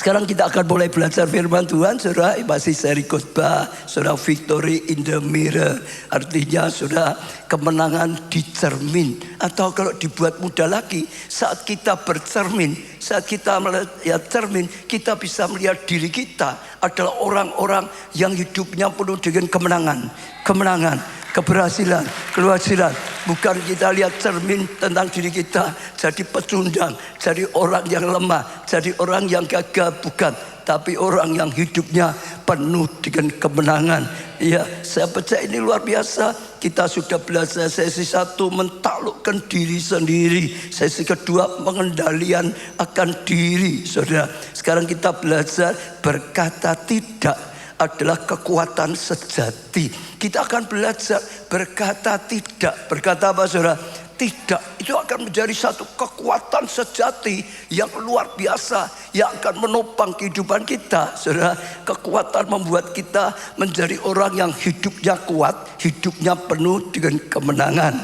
Sekarang kita akan mulai belajar firman Tuhan, saudara. Masih seri khotbah, saudara, victory in the mirror. Artinya, saudara, kemenangan di cermin. Atau kalau dibuat mudah lagi, saat kita bercermin, saat kita melihat cermin, kita bisa melihat diri kita adalah orang-orang yang hidupnya penuh dengan kemenangan. Kemenangan, keberhasilan, keberhasilan. Bukan kita lihat cermin tentang diri kita jadi pecundang, jadi orang yang lemah, jadi orang yang gagal, bukan. Tapi orang yang hidupnya penuh dengan kemenangan. Ya, saya percaya ini luar biasa. Kita sudah belajar sesi 1 mentaklukkan diri sendiri. Sesi kedua pengendalian akan diri, saudara. Sekarang kita belajar berkata tidak adalah kekuatan sejati. Kita akan belajar berkata tidak. Berkata apa, saudara? Tidak. Itu akan menjadi satu kekuatan sejati yang luar biasa, yang akan menopang kehidupan kita, saudara. Kekuatan membuat kita menjadi orang yang hidupnya kuat, hidupnya penuh dengan kemenangan.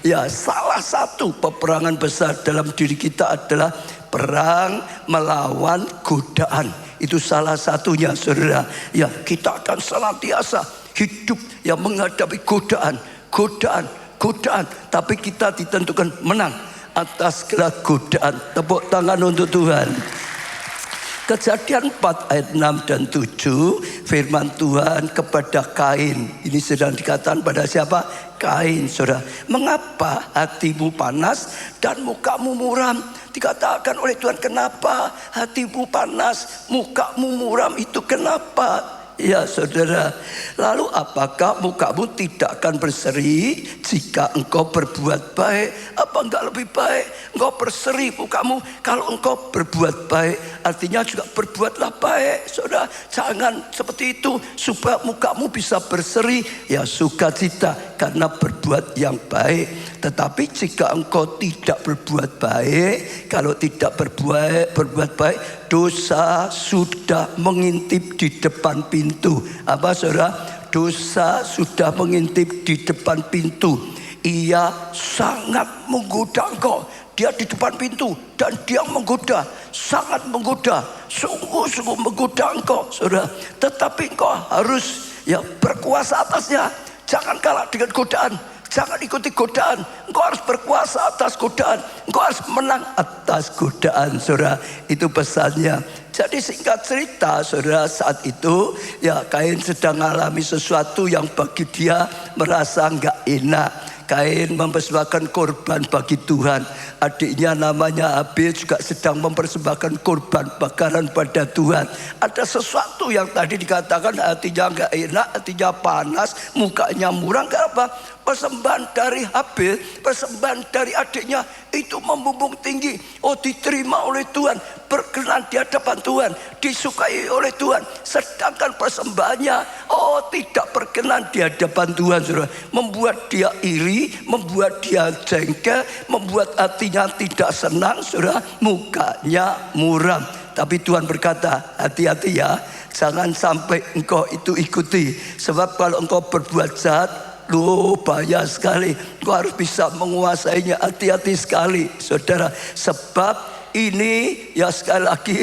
Ya, salah satu peperangan besar dalam diri kita adalah perang melawan godaan. Itu salah satunya, saudara. Ya, kita akan senantiasa hidup yang menghadapi godaan. Tapi kita ditentukan menang atas segala godaan. Tepuk tangan untuk Tuhan. Kejadian 4 ayat 6 dan 7, firman Tuhan kepada Kain. Ini sedang dikatakan pada siapa? Kain, saudara. Mengapa hatimu panas dan mukamu muram? Dikatakan oleh Tuhan, kenapa hatimu panas, mukamu muram, itu kenapa? Ya, saudara. Lalu apakah mukamu tidak akan berseri jika engkau berbuat baik? Apa enggak lebih baik engkau berseri mukamu kalau engkau berbuat baik? Artinya juga berbuatlah baik, saudara. Jangan seperti itu supaya mukamu bisa berseri. Ya, sukacita karena berbuat yang baik. Tetapi jika engkau tidak berbuat baik, kalau tidak berbuat baik, dosa sudah mengintip di depan pintu. Apa, saudara? Dosa sudah mengintip di depan pintu. Ia sangat menggoda engkau. Dia di depan pintu dan dia menggoda, sangat menggoda, sungguh-sungguh menggoda engkau, saudara. Tetapi engkau harus berkuasa atasnya. Jangan kalah dengan godaan. Jangan ikuti godaan. Engkau harus berkuasa atas godaan. Engkau harus menang atas godaan, saudara. Itu pesannya. Jadi singkat cerita, saudara, saat itu Kain sedang mengalami sesuatu yang bagi dia merasa enggak enak. Kain mempersembahkan korban bagi Tuhan. Adiknya namanya Habil juga sedang mempersembahkan korban bakaran pada Tuhan. Ada sesuatu yang tadi dikatakan hatinya enggak enak, hatinya panas, mukanya muram. Kenapa? Persembahan dari Habil, persembahan dari adiknya itu membumbung tinggi. Oh, diterima oleh Tuhan, berkenan di hadapan Tuhan, disukai oleh Tuhan. Sedangkan persembahannya tidak berkenan di hadapan Tuhan, saudara. Membuat dia iri, membuat dia jengkel, membuat hatinya tidak senang, saudara. Mukanya muram. Tapi Tuhan berkata, hati-hati ya, jangan sampai engkau itu ikuti. Sebab kalau engkau berbuat jahat, bahaya sekali. Engkau harus bisa menguasainya. Hati-hati sekali, saudara. Sebab ini sekali lagi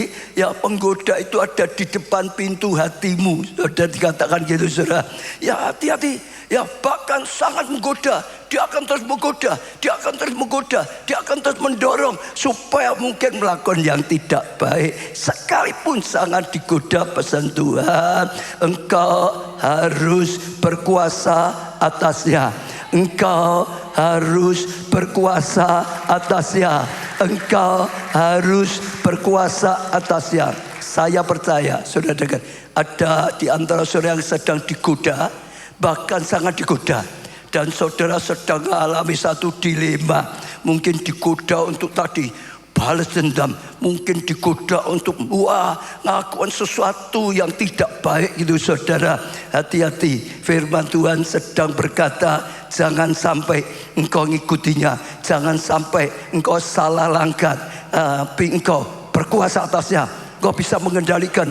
penggoda itu ada di depan pintu hatimu. Sudah dikatakan gitu, saudara. Hati-hati. Bahkan sangat menggoda. Dia akan terus menggoda. Dia akan terus menggoda. Dia akan terus mendorong supaya mungkin melakukan yang tidak baik. Sekalipun sangat digoda, pesan Tuhan, engkau harus berkuasa atasnya. Engkau harus berkuasa atasnya. Engkau harus berkuasa atasnya. Saya percaya, saudara dengar, ada di antara saudara yang sedang digoda, bahkan sangat digoda. Dan saudara sedang mengalami satu dilema. Mungkin digoda untuk tadi balas dendam, mungkin digoda untuk melakukan sesuatu yang tidak baik gitu, saudara. Hati-hati, firman Tuhan sedang berkata, jangan sampai engkau ngikutinya, jangan sampai engkau salah langkah. Tapi engkau berkuasa atasnya. Engkau bisa mengendalikan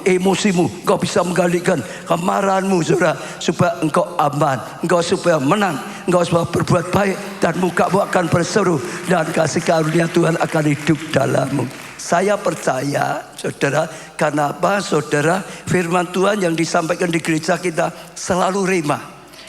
emosimu, engkau bisa mengendalikan kemarahanmu, saudara, supaya engkau aman, engkau supaya menang, engkau supaya berbuat baik, dan mukamu akan berseru, dan kasih karunia Tuhan akan hidup dalammu. Saya percaya, saudara, karena apa, saudara? Firman Tuhan yang disampaikan di gereja kita selalu rema.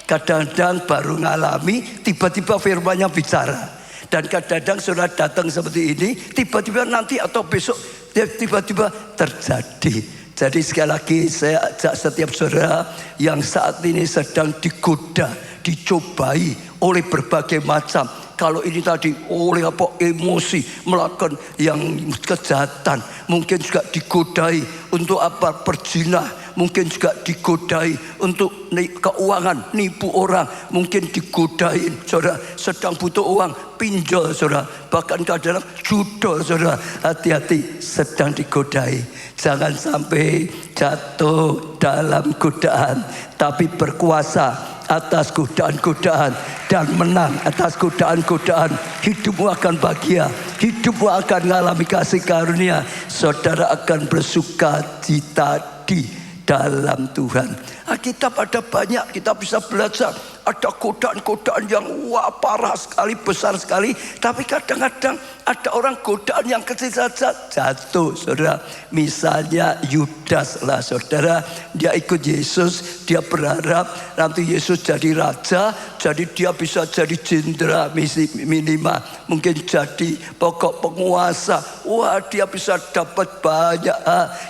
Kadang-kadang baru ngalami, tiba-tiba firmannya bicara. Dan kadang-kadang saudara datang seperti ini, tiba-tiba nanti atau besok, tiba-tiba terjadi. Jadi sekali lagi saya ajak setiap saudara yang saat ini sedang digoda, dicobai oleh berbagai macam. Kalau ini tadi oleh apa emosi melakukan yang kejahatan, mungkin juga digodai untuk apa perzina, mungkin juga digodai untuk keuangan, nipu orang, mungkin digodain, saudara sedang butuh uang, pinjol, saudara, bahkan kadang judol, saudara, hati-hati sedang digodai. Jangan sampai jatuh dalam godaan, tapi berkuasa atas godaan-godaan dan menang atas godaan-godaan. Hidupmu akan bahagia, hidupmu akan mengalami kasih karunia. Saudara akan bersuka cita di dalam Tuhan. Alkitab ada banyak, kita bisa belajar. Ada godaan-godaan yang wah parah sekali, besar sekali. Tapi kadang-kadang ada orang godaan yang kecil saja jatuh, saudara. Misalnya Yudas lah, saudara. Dia ikut Yesus, dia berharap nanti Yesus jadi raja, jadi dia bisa jadi jenderal minimal, mungkin jadi pokok penguasa. Wah, dia bisa dapat banyak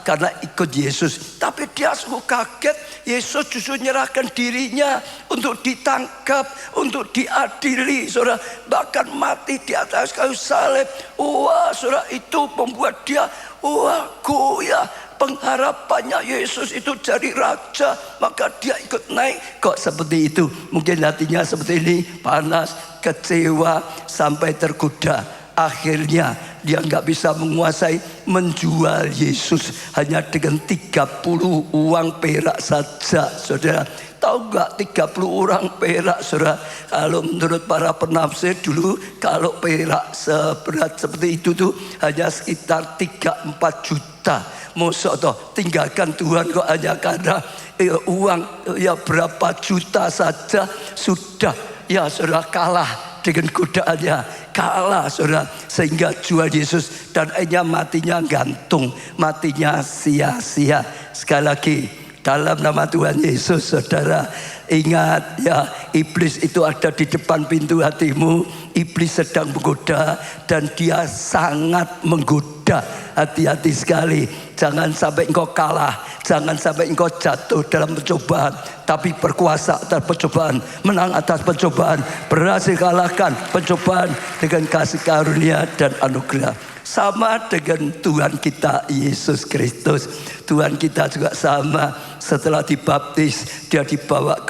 karena ikut Yesus. Tapi dia sungguh kaget, Yesus justru menyerahkan dirinya untuk ditangkap, untuk diadili, saudara, bahkan mati di atas kayu salib. Wah, saudara, itu membuat dia goyah. Pengharapannya Yesus itu jadi raja, maka dia ikut naik. Kok seperti itu? Mungkin hatinya seperti ini, panas, kecewa, sampai tergoda. Akhirnya dia nggak bisa menguasai, menjual Yesus hanya dengan 30 uang perak saja, saudara. Tahu nggak 30 orang perak, saudara? Kalau menurut para penafsir dulu, kalau perak seberat seperti itu tuh hanya sekitar 3-4 juta. Mosok toh tinggalkan Tuhan kok hanya karena uang ya berapa juta saja sudah, ya saudara, kalah dengan godaannya, kalah, saudara, sehingga jual Yesus dan akhirnya matinya gantung, matinya sia-sia. Sekali lagi, dalam nama Tuhan Yesus, saudara, ingat ya, iblis itu ada di depan pintu hatimu. Iblis sedang menggoda dan dia sangat menggoda. Hati-hati sekali, jangan sampai engkau kalah, jangan sampai engkau jatuh dalam pencobaan, tapi berkuasa atas pencobaan, menang atas pencobaan, berhasil kalahkan pencobaan dengan kasih karunia dan anugerah. Sama dengan Tuhan kita Yesus Kristus. Tuhan kita juga sama, setelah dibaptis dia dibawa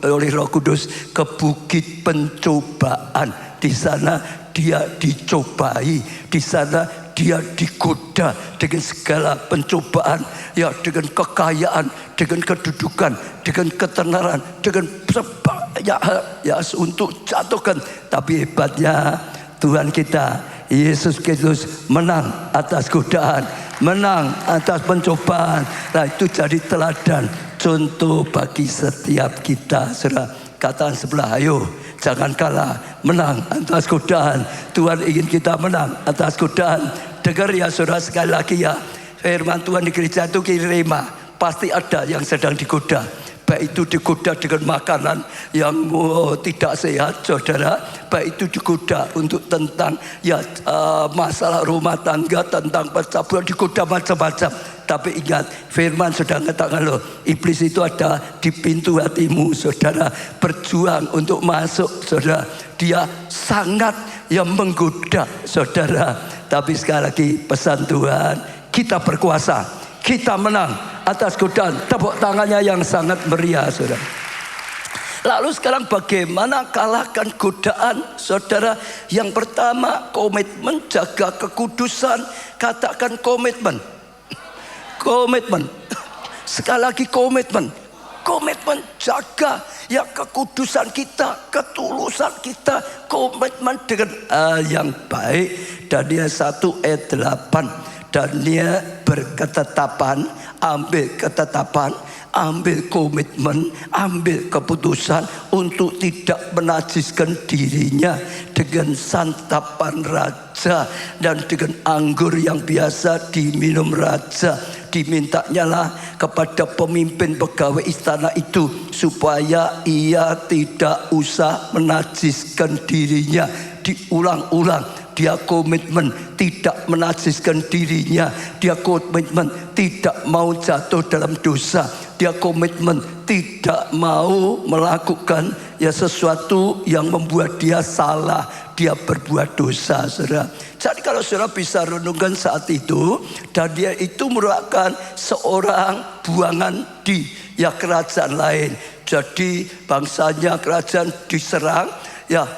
oleh Roh Kudus ke bukit pencobaan. Di sana dia dicobai, di sana dia digoda dengan segala pencobaan, ya, dengan kekayaan, dengan kedudukan, dengan ketenaran, dengan sebanyak ya untuk jatuhkan. Tapi hebatnya Tuhan kita Yesus Kristus menang atas godaan, menang atas pencobaan. Nah, itu jadi teladan, contoh bagi setiap kita, saudara. Katakan sebelah, ayo jangan kalah, menang atas godaan. Tuhan ingin kita menang atas godaan. Dengar ya saudara, sekali lagi ya, firman Tuhan di gereja itu rema. Pasti ada yang sedang digoda, baik itu digoda dengan makanan yang tidak sehat, saudara, baik itu digoda untuk tentang ya masalah rumah tangga, tentang percabulan, digoda macam-macam. Tapi ingat, firman sudah mengatakan loh, iblis itu ada di pintu hatimu, saudara. Berjuang untuk masuk, saudara. Dia sangat yang menggoda, saudara. Tapi sekali lagi pesan Tuhan, kita berkuasa, kita menang atas godaan. Tepuk tangannya yang sangat meriah, saudara. Lalu sekarang bagaimana kalahkan godaan, saudara? Yang pertama, komitmen, jaga kekudusan. Katakan komitmen. Komitmen. Sekali lagi komitmen. Komitmen, jaga ya kekudusan kita, ketulusan kita. Komitmen dengan yang baik. Daniel 1 ayat 8. Daniel berketetapan, ambil ketetapan, ambil komitmen, ambil keputusan untuk tidak menajiskan dirinya dengan santapan raja dan dengan anggur yang biasa diminum raja. Dimintanya lah kepada pemimpin pegawai istana itu supaya ia tidak usah menajiskan dirinya. Diulang-ulang, dia komitmen tidak menajiskan dirinya. Dia komitmen tidak mau jatuh dalam dosa. Dia komitmen tidak mau melakukan sesuatu yang membuat dia salah. Dia berbuat dosa, saudara. Jadi kalau saudara bisa renungkan saat itu, Daniel itu merupakan seorang buangan di kerajaan lain. Jadi bangsanya kerajaan diserang,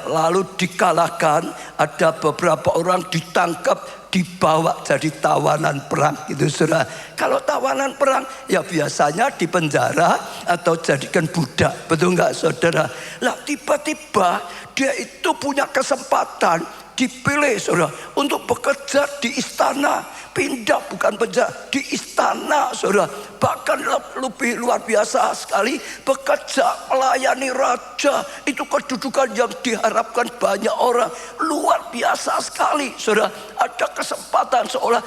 lalu dikalahkan. Ada beberapa orang ditangkap, dibawa jadi tawanan perang gitu, saudara. Kalau tawanan perang biasanya dipenjara atau jadikan budak, betul nggak, saudara? Lah tiba-tiba dia itu punya kesempatan dipilih, saudara, untuk bekerja di istana. Pindah bukan penjara, di istana, saudara. Bahkan lebih luar biasa sekali, bekerja melayani raja. Itu kedudukan yang diharapkan banyak orang. Luar biasa sekali, saudara. Ada kesempatan seolah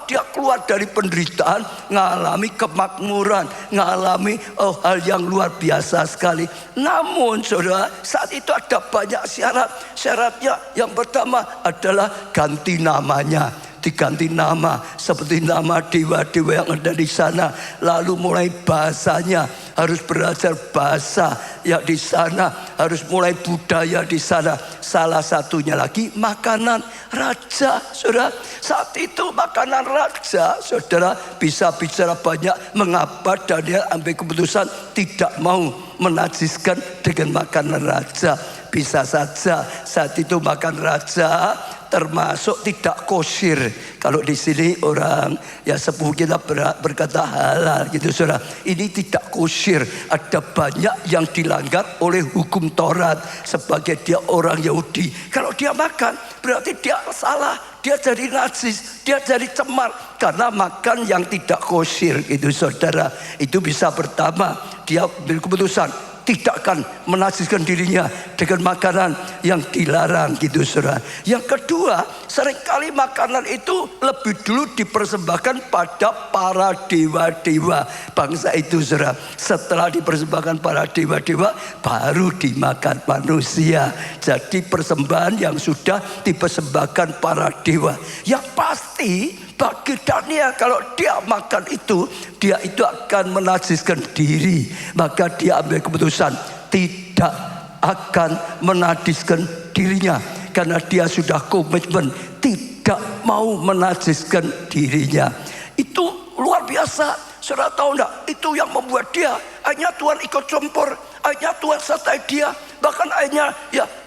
dia keluar dari penderitaan, ngalami kemakmuran, ngalami hal yang luar biasa sekali. Namun saudara, saat itu ada banyak syarat. Syaratnya yang pertama adalah ganti namanya. Diganti nama seperti nama dewa-dewa yang ada di sana. Lalu mulai bahasanya, harus belajar bahasa di sana, harus mulai budaya di sana. Salah satunya lagi makanan raja, saudara. Saat itu makanan raja, saudara, bisa bicara banyak mengapa Daniel ambil keputusan tidak mau menajiskan dengan makanan raja. Bisa saja saat itu makan raja termasuk tidak kosir. Kalau di sini orang sepuh kita berkata halal gitu, saudara. Ini tidak kosir. Ada banyak yang dilanggar oleh hukum Taurat sebagai dia orang Yahudi. Kalau dia makan berarti dia salah, dia jadi najis, dia jadi cemar karena makan yang tidak kosir gitu, saudara. Itu bisa pertama dia ambil keputusan tidak akan menajiskan dirinya dengan makanan yang dilarang gitu, saudara. Yang kedua, seringkali makanan itu lebih dulu dipersembahkan pada para dewa-dewa bangsa itu, saudara. Setelah dipersembahkan para dewa-dewa, baru dimakan manusia. Jadi persembahan yang sudah dipersembahkan para dewa. Yang pasti bagi Daniel, kalau dia makan itu, dia itu akan menajiskan diri. Maka dia ambil keputusan tidak akan menajiskan dirinya, karena dia sudah komitmen tidak mau menajiskan dirinya. Itu luar biasa. Saudara tahu enggak? Itu yang membuat dia akhirnya Tuhan ikut campur, akhirnya Tuhan sertai dia. Bahkan akhirnya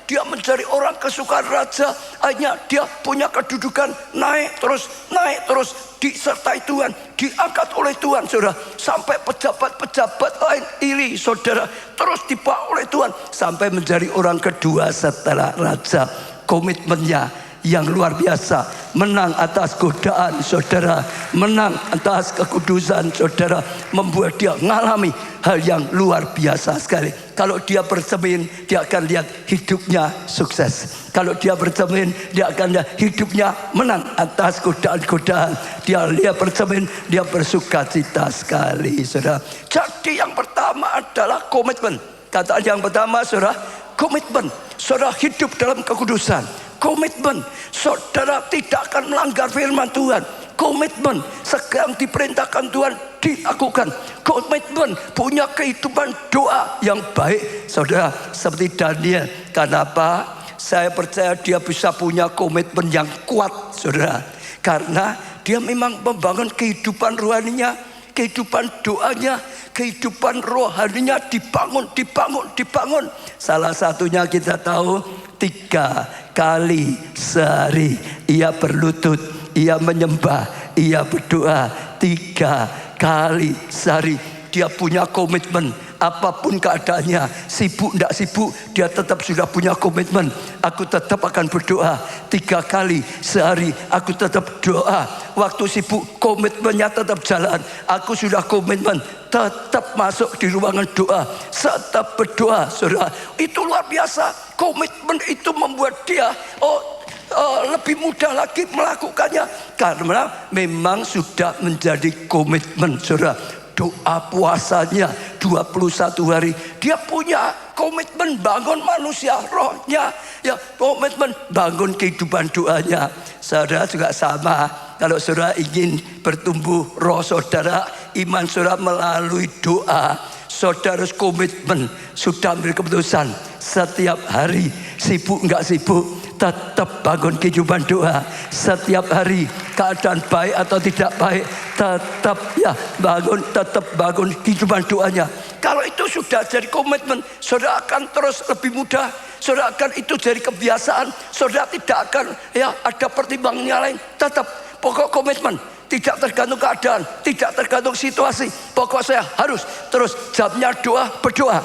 dia menjadi orang kesukaan raja. Akhirnya dia punya kedudukan naik terus disertai Tuhan, diangkat oleh Tuhan, saudara. Sampai pejabat-pejabat lain iri, saudara. Terus dibawa oleh Tuhan sampai menjadi orang kedua setelah raja. Komitmennya yang luar biasa, menang atas godaan, saudara, menang atas kekudusan, saudara, membuat dia mengalami hal yang luar biasa sekali. Kalau dia bercermin, dia akan lihat hidupnya sukses. Kalau dia bercermin, dia akan lihat hidupnya menang atas godaan-godaan. Dia lihat bercermin, dia bersukacita sekali, saudara. Jadi yang pertama adalah komitmen. Kata yang pertama, saudara, komitmen. Saudara hidup dalam kekudusan. Komitmen, saudara tidak akan melanggar firman Tuhan. Komitmen, segala diperintahkan Tuhan dilakukan. Komitmen, punya kehidupan doa yang baik, saudara. Seperti Daniel. Kenapa? Saya percaya dia bisa punya komitmen yang kuat, saudara. Karena dia memang membangun kehidupan rohaninya, kehidupan doanya, kehidupan rohaninya dibangun. Salah satunya kita tahu 3 kali sehari ia berlutut, ia menyembah, ia berdoa 3 kali sehari. dia punya komitmen. Apapun keadaannya, sibuk tidak sibuk, dia tetap sudah punya komitmen. Aku tetap akan berdoa 3 kali sehari. Aku tetap doa. Waktu sibuk, komitmennya tetap jalan. Aku sudah komitmen, tetap masuk di ruangan doa, tetap berdoa. Saudara, itu luar biasa. Komitmen itu membuat dia lebih mudah lagi melakukannya, karena memang sudah menjadi komitmen. Saudara, doa puasanya 21 hari, dia punya komitmen bangun manusia rohnya, ya, komitmen bangun kehidupan doanya. Saudara juga sama. Kalau saudara ingin bertumbuh roh saudara, iman saudara melalui doa, saudara harus komitmen, sudah ambil keputusan setiap hari, sibuk enggak sibuk, tetap bangun kehidupan doa. Setiap hari, keadaan baik atau tidak baik, tetap tetap bangun kehidupan doanya. Kalau itu sudah jadi komitmen, saudara akan terus lebih mudah. Saudara akan itu jadi kebiasaan. Saudara tidak akan ada pertimbangannya lain. Tetap pokok komitmen, tidak tergantung keadaan, tidak tergantung situasi. Pokok saya harus terus jamnya doa, berdoa.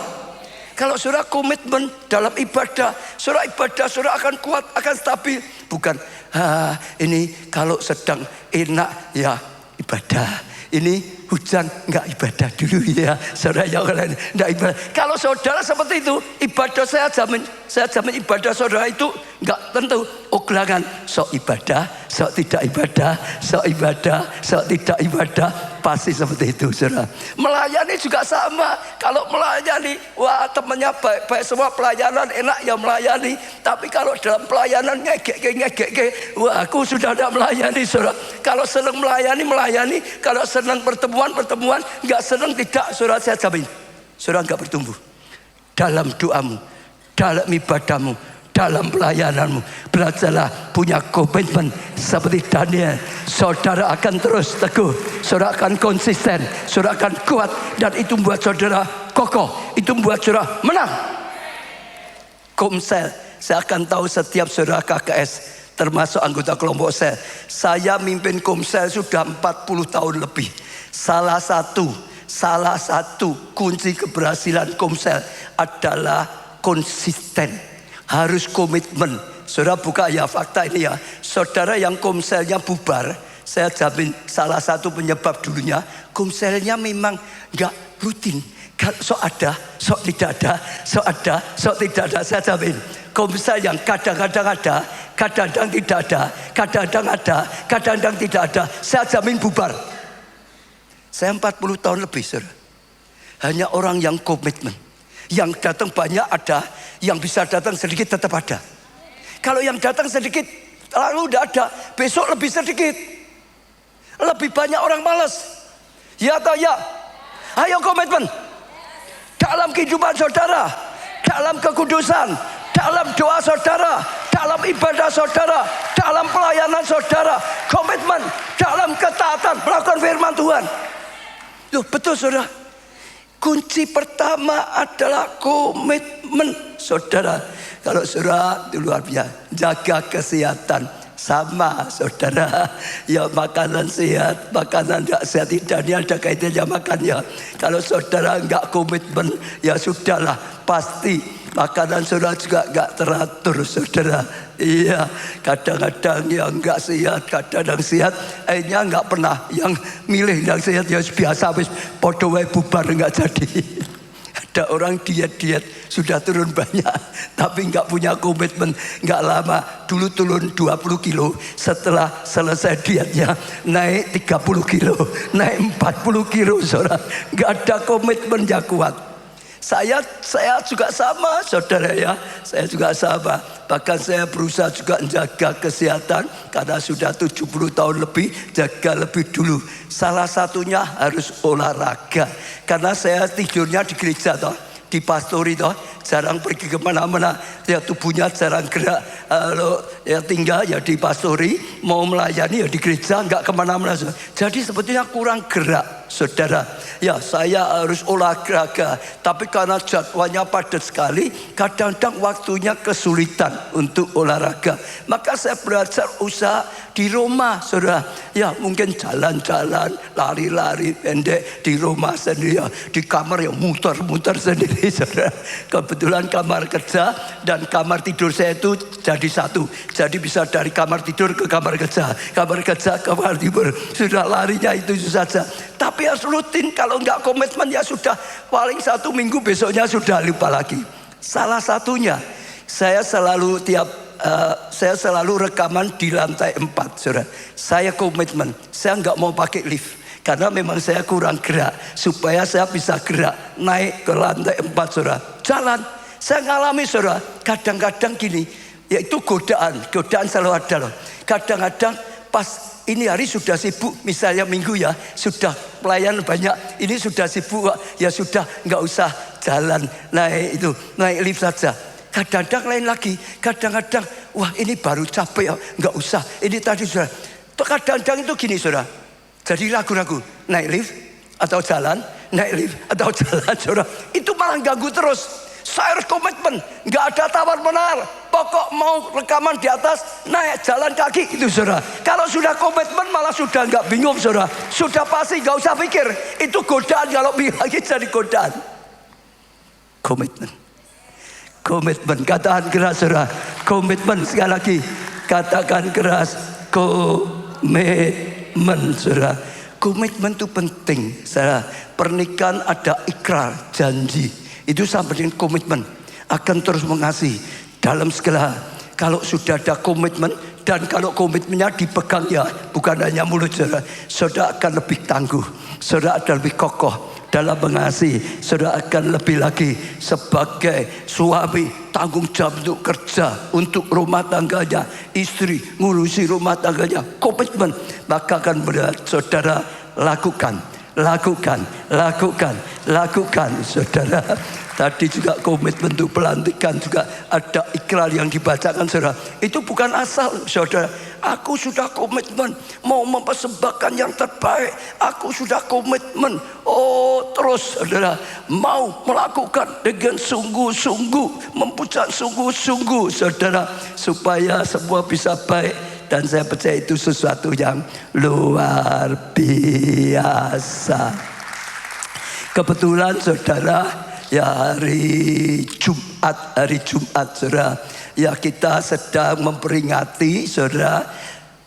Kalau saudara komitmen dalam ibadah, saudara akan kuat, akan stabil. Bukan, ini kalau sedang enak ya ibadah, ini hujan enggak ibadah dulu ya. Saudara yang lain enggak ibadah. Kalau saudara seperti itu, ibadah saya jamin ibadah saudara itu enggak tentu. Gelangan, sok ibadah, sok tidak ibadah, sok ibadah, sok tidak ibadah, pasti seperti itu, saudara. Melayani juga sama. Kalau melayani, wah temannya baik semua, pelayanan enak ya melayani. Tapi kalau dalam pelayanan ngegek, wah aku sudah tidak melayani, saudara. Kalau senang melayani. Kalau senang pertemuan, nggak senang tidak, saudara, saya jamin, saudara nggak bertumbuh. Dalam doamu, dalam ibadahmu, dalam pelayananmu, belajarlah punya komitmen seperti Daniel. Saudara akan terus teguh, saudara akan konsisten, saudara akan kuat, dan itu membuat saudara kokoh, itu membuat saudara menang. Komsel, saya akan tahu setiap saudara KKS, termasuk anggota kelompok saya. Saya mimpin Komsel sudah 40 tahun lebih. Salah satu kunci keberhasilan Komsel adalah konsisten. Harus komitmen. Saudara buka ya fakta ini ya. Saudara yang Komselnya bubar, saya jamin salah satu penyebab dulunya Komselnya memang gak rutin. Sok ada, sok tidak ada, sok ada, sok tidak ada. Saya jamin Komsel yang kadang-kadang ada, kadang-kadang tidak ada, kadang-kadang ada, kadang-kadang tidak ada, saya jamin bubar. Saya 40 tahun lebih, saudara. Hanya orang yang komitmen. Yang datang banyak ada, yang bisa datang sedikit tetap ada. Kalau yang datang sedikit lalu tidak ada, besok lebih sedikit. Lebih banyak orang malas. Ya atau ya? Ayo komitmen. Dalam kehidupan saudara, dalam kekudusan, dalam doa saudara, dalam ibadah saudara, dalam pelayanan saudara, komitmen dalam ketaatan melakukan firman Tuhan. Loh, betul saudara. Kunci pertama adalah komitmen, saudara. Kalau saudara itu luar biasa, jaga kesehatan sama, saudara. Ya makanan sehat, makanan tidak sehat tidak ada kaitannya makannya. Kalau saudara enggak komitmen, ya sudahlah, pasti makanan saudara juga enggak teratur, saudara. Iya, kadang-kadang yang enggak sehat, kadang-kadang sehat, akhirnya enggak pernah yang milih yang sehat, ya biasa habis podo wae bubar enggak jadi. Ada orang diet sudah turun banyak, tapi enggak punya komitmen. Enggak lama, dulu turun 20 kilo, setelah selesai dietnya naik 30 kilo, naik 40 kilo, saudara. Enggak ada komitmen yang kuat. Saya juga sama, saudara ya. Saya juga sama. Bahkan saya berusaha juga menjaga kesehatan karena sudah 70 tahun lebih, jaga lebih dulu. Salah satunya harus olahraga. Karena saya tidurnya di gereja toh, di pastori toh, jarang pergi kemana-mana. Ya tubuhnya jarang gerak. Kalau ya tinggal ya di pastori, mau melayani ya di gereja, nggak kemana-mana. Jadi sebetulnya kurang gerak. saudara. Ya, saya harus olahraga, tapi karena jadwalnya padat sekali, kadang-kadang waktunya kesulitan untuk olahraga. Maka saya belajar usaha di rumah, saudara. Ya, mungkin jalan-jalan, lari-lari pendek di rumah sendiri, ya. Di kamar ya muter-muter sendiri, saudara. Kebetulan kamar kerja dan kamar tidur saya itu jadi satu. Jadi bisa dari kamar tidur ke kamar kerja ke kamar tidur. Sudah larinya itu saja. Tapi harus rutin. Kalau nggak komitmen ya sudah paling 1 minggu besoknya sudah lupa lagi. Salah satunya saya selalu rekaman di lantai 4, saudara. Saya komitmen, saya nggak mau pakai lift karena memang saya kurang gerak. Supaya saya bisa gerak naik ke lantai 4, saudara. Jalan, saya ngalami, saudara. Kadang-kadang gini, yaitu godaan selalu ada loh. Kadang-kadang pas ini hari sudah sibuk, misalnya minggu ya, sudah pelayan banyak, ini sudah sibuk, ya sudah nggak usah jalan naik lift saja. Kadang-kadang lain lagi, kadang-kadang wah ini baru capek ya, nggak usah. Ini tadi sudah. Kadang-kadang itu gini, saudara. Jadi ragu-ragu, naik lift atau jalan, naik lift atau jalan, saudara. Itu malah ganggu terus. Saya harus komitmen, nggak ada tawar menawar. Pokok mau rekaman di atas, naik jalan kaki itu, saudara. Kalau sudah komitmen malah sudah nggak bingung, saudara. Sudah pasti nggak usah pikir. Itu godaan, kalau lagi jadi godaan. Komitmen, katakan keras, saudara. Komitmen, sekali lagi katakan keras, komitmen, saudara. Komitmen itu penting, saudara. Pernikahan ada ikrar, janji. Itu sama dengan komitmen, akan terus mengasihi dalam segala hal. Kalau sudah ada komitmen, dan kalau komitmennya dipegang ya, bukan hanya mulut, saudara. Saudara akan lebih tangguh, saudara akan lebih kokoh dalam mengasihi. Saudara akan lebih lagi sebagai suami tanggung jawab untuk kerja, untuk rumah tangganya, istri ngurusi rumah tangganya, komitmen. Maka akan berat, saudara, lakukan, saudara. Tadi juga komitmen untuk pelantikan juga ada ikrar yang dibacakan, saudara. Itu bukan asal, saudara. Aku sudah komitmen mau mempersembahkan yang terbaik. Aku sudah komitmen, terus, saudara, mau melakukan dengan sungguh-sungguh, mempunyai sungguh-sungguh, saudara, supaya semua bisa baik. Dan saya percaya itu sesuatu yang luar biasa. Kebetulan, saudara, ya hari Jumat, saudara, ya kita sedang memperingati, saudara,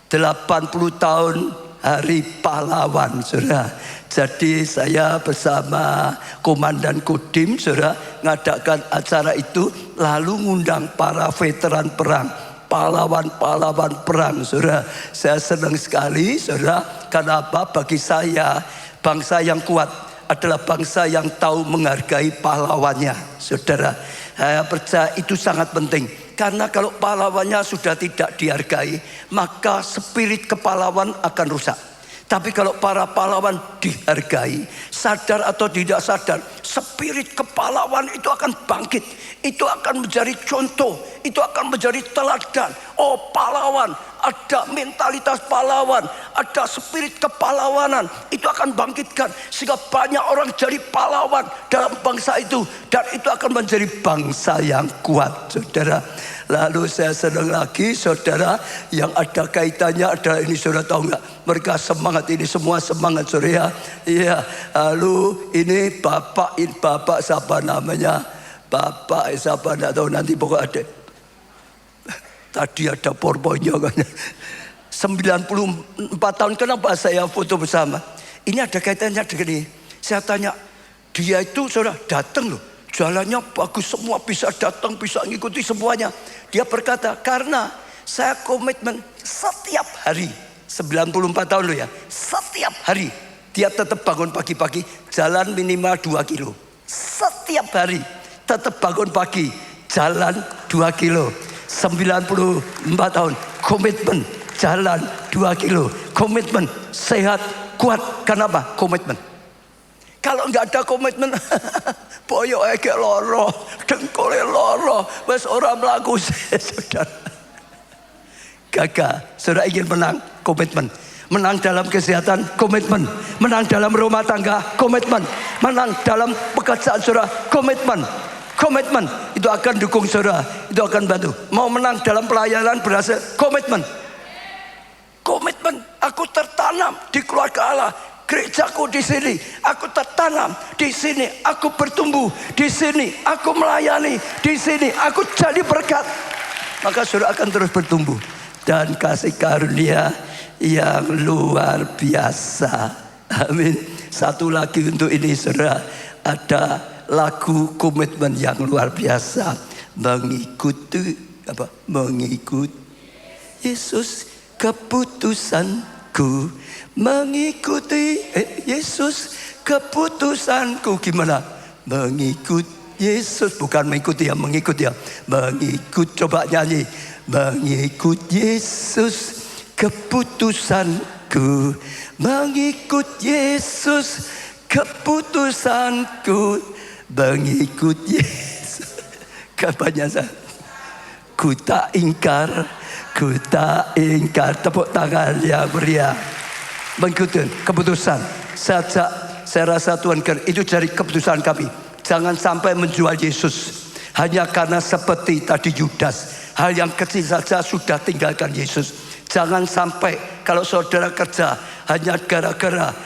80 tahun Hari Pahlawan, saudara. Jadi saya bersama Komandan Kodim, saudara, ngadakan acara itu, lalu ngundang para veteran perang, pahlawan-pahlawan perang, saudara. Saya senang sekali, saudara. Kenapa? Bagi saya, bangsa yang kuat adalah bangsa yang tahu menghargai pahlawannya, saudara. Saya percaya itu sangat penting. Karena kalau pahlawannya sudah tidak dihargai, maka spirit kepahlawan akan rusak. Tapi kalau para pahlawan dihargai, sadar atau tidak sadar, spirit kepahlawan itu akan bangkit. Itu akan menjadi contoh, itu akan menjadi teladan. Oh, pahlawan, ada mentalitas pahlawan, ada spirit kepahlawanan. Itu akan bangkitkan sehingga banyak orang jadi pahlawan dalam bangsa itu. Dan itu akan menjadi bangsa yang kuat, saudara. Lalu saya senang lagi, saudara, yang ada kaitannya adalah ini, saudara tahu nggak? Mereka semangat, ini semua semangat, saudara. Iya. Lalu ini bapak siapa namanya? Bapak siapa nggak tahu, nanti pokok ada. Tadi ada porponya kan. 94 tahun, kenapa saya foto bersama? Ini ada kaitannya dengan ini. Saya tanya, dia itu, saudara, datang loh. Jalannya bagus, semua bisa datang, bisa ngikuti semuanya. Dia berkata, karena saya komitmen setiap hari, 94 tahun loh ya, setiap hari dia tetap bangun pagi-pagi, jalan minimal 2 kilo. Setiap hari tetap bangun pagi, jalan 2 kilo. 94 tahun, komitmen, jalan 2 kilo. Komitmen, sehat, kuat. Kenapa? Komitmen. Kalau nggak ada komitmen, boyo eke loro, dengkule loro, wes orang melaku, saudara. Gagal. Saudara ingin menang, komitmen. Menang dalam kesehatan, komitmen. menang dalam rumah tangga, komitmen, menang dalam pekerjaan saudara, komitmen. Komitmen itu akan dukung saudara, itu akan bantu. Mau menang dalam pelayanan berhasil, komitmen. Komitmen, aku tertanam di keluarga Allah. Gerejaku di sini, aku tertanam di sini, aku bertumbuh di sini, aku melayani di sini, aku jadi berkat. Maka saudara akan terus bertumbuh dan kasih karunia yang luar biasa. Amin. Satu lagi untuk ini saudara, ada lagu komitmen yang luar biasa. Mengikuti mengikut Yesus keputusanku, mengikuti Yesus keputusanku. Gimana? Mengikut Yesus, bukan mengikuti ya, mengikut ya. Mengikut, coba nyanyi. Mengikut Yesus keputusanku, mengikut Yesus keputusanku, mengikut Yesus. Kapannya saya? Ku tak ingkar, ku tak ingkar. Tepuk tangan yang meriah. Mengikuti keputusan. Saya rasa Tuhan itu dari keputusan kami. Jangan sampai menjual Yesus hanya karena seperti tadi Yudas, hal yang kecil saja sudah tinggalkan Yesus. Jangan sampai kalau saudara kerja hanya gara-gara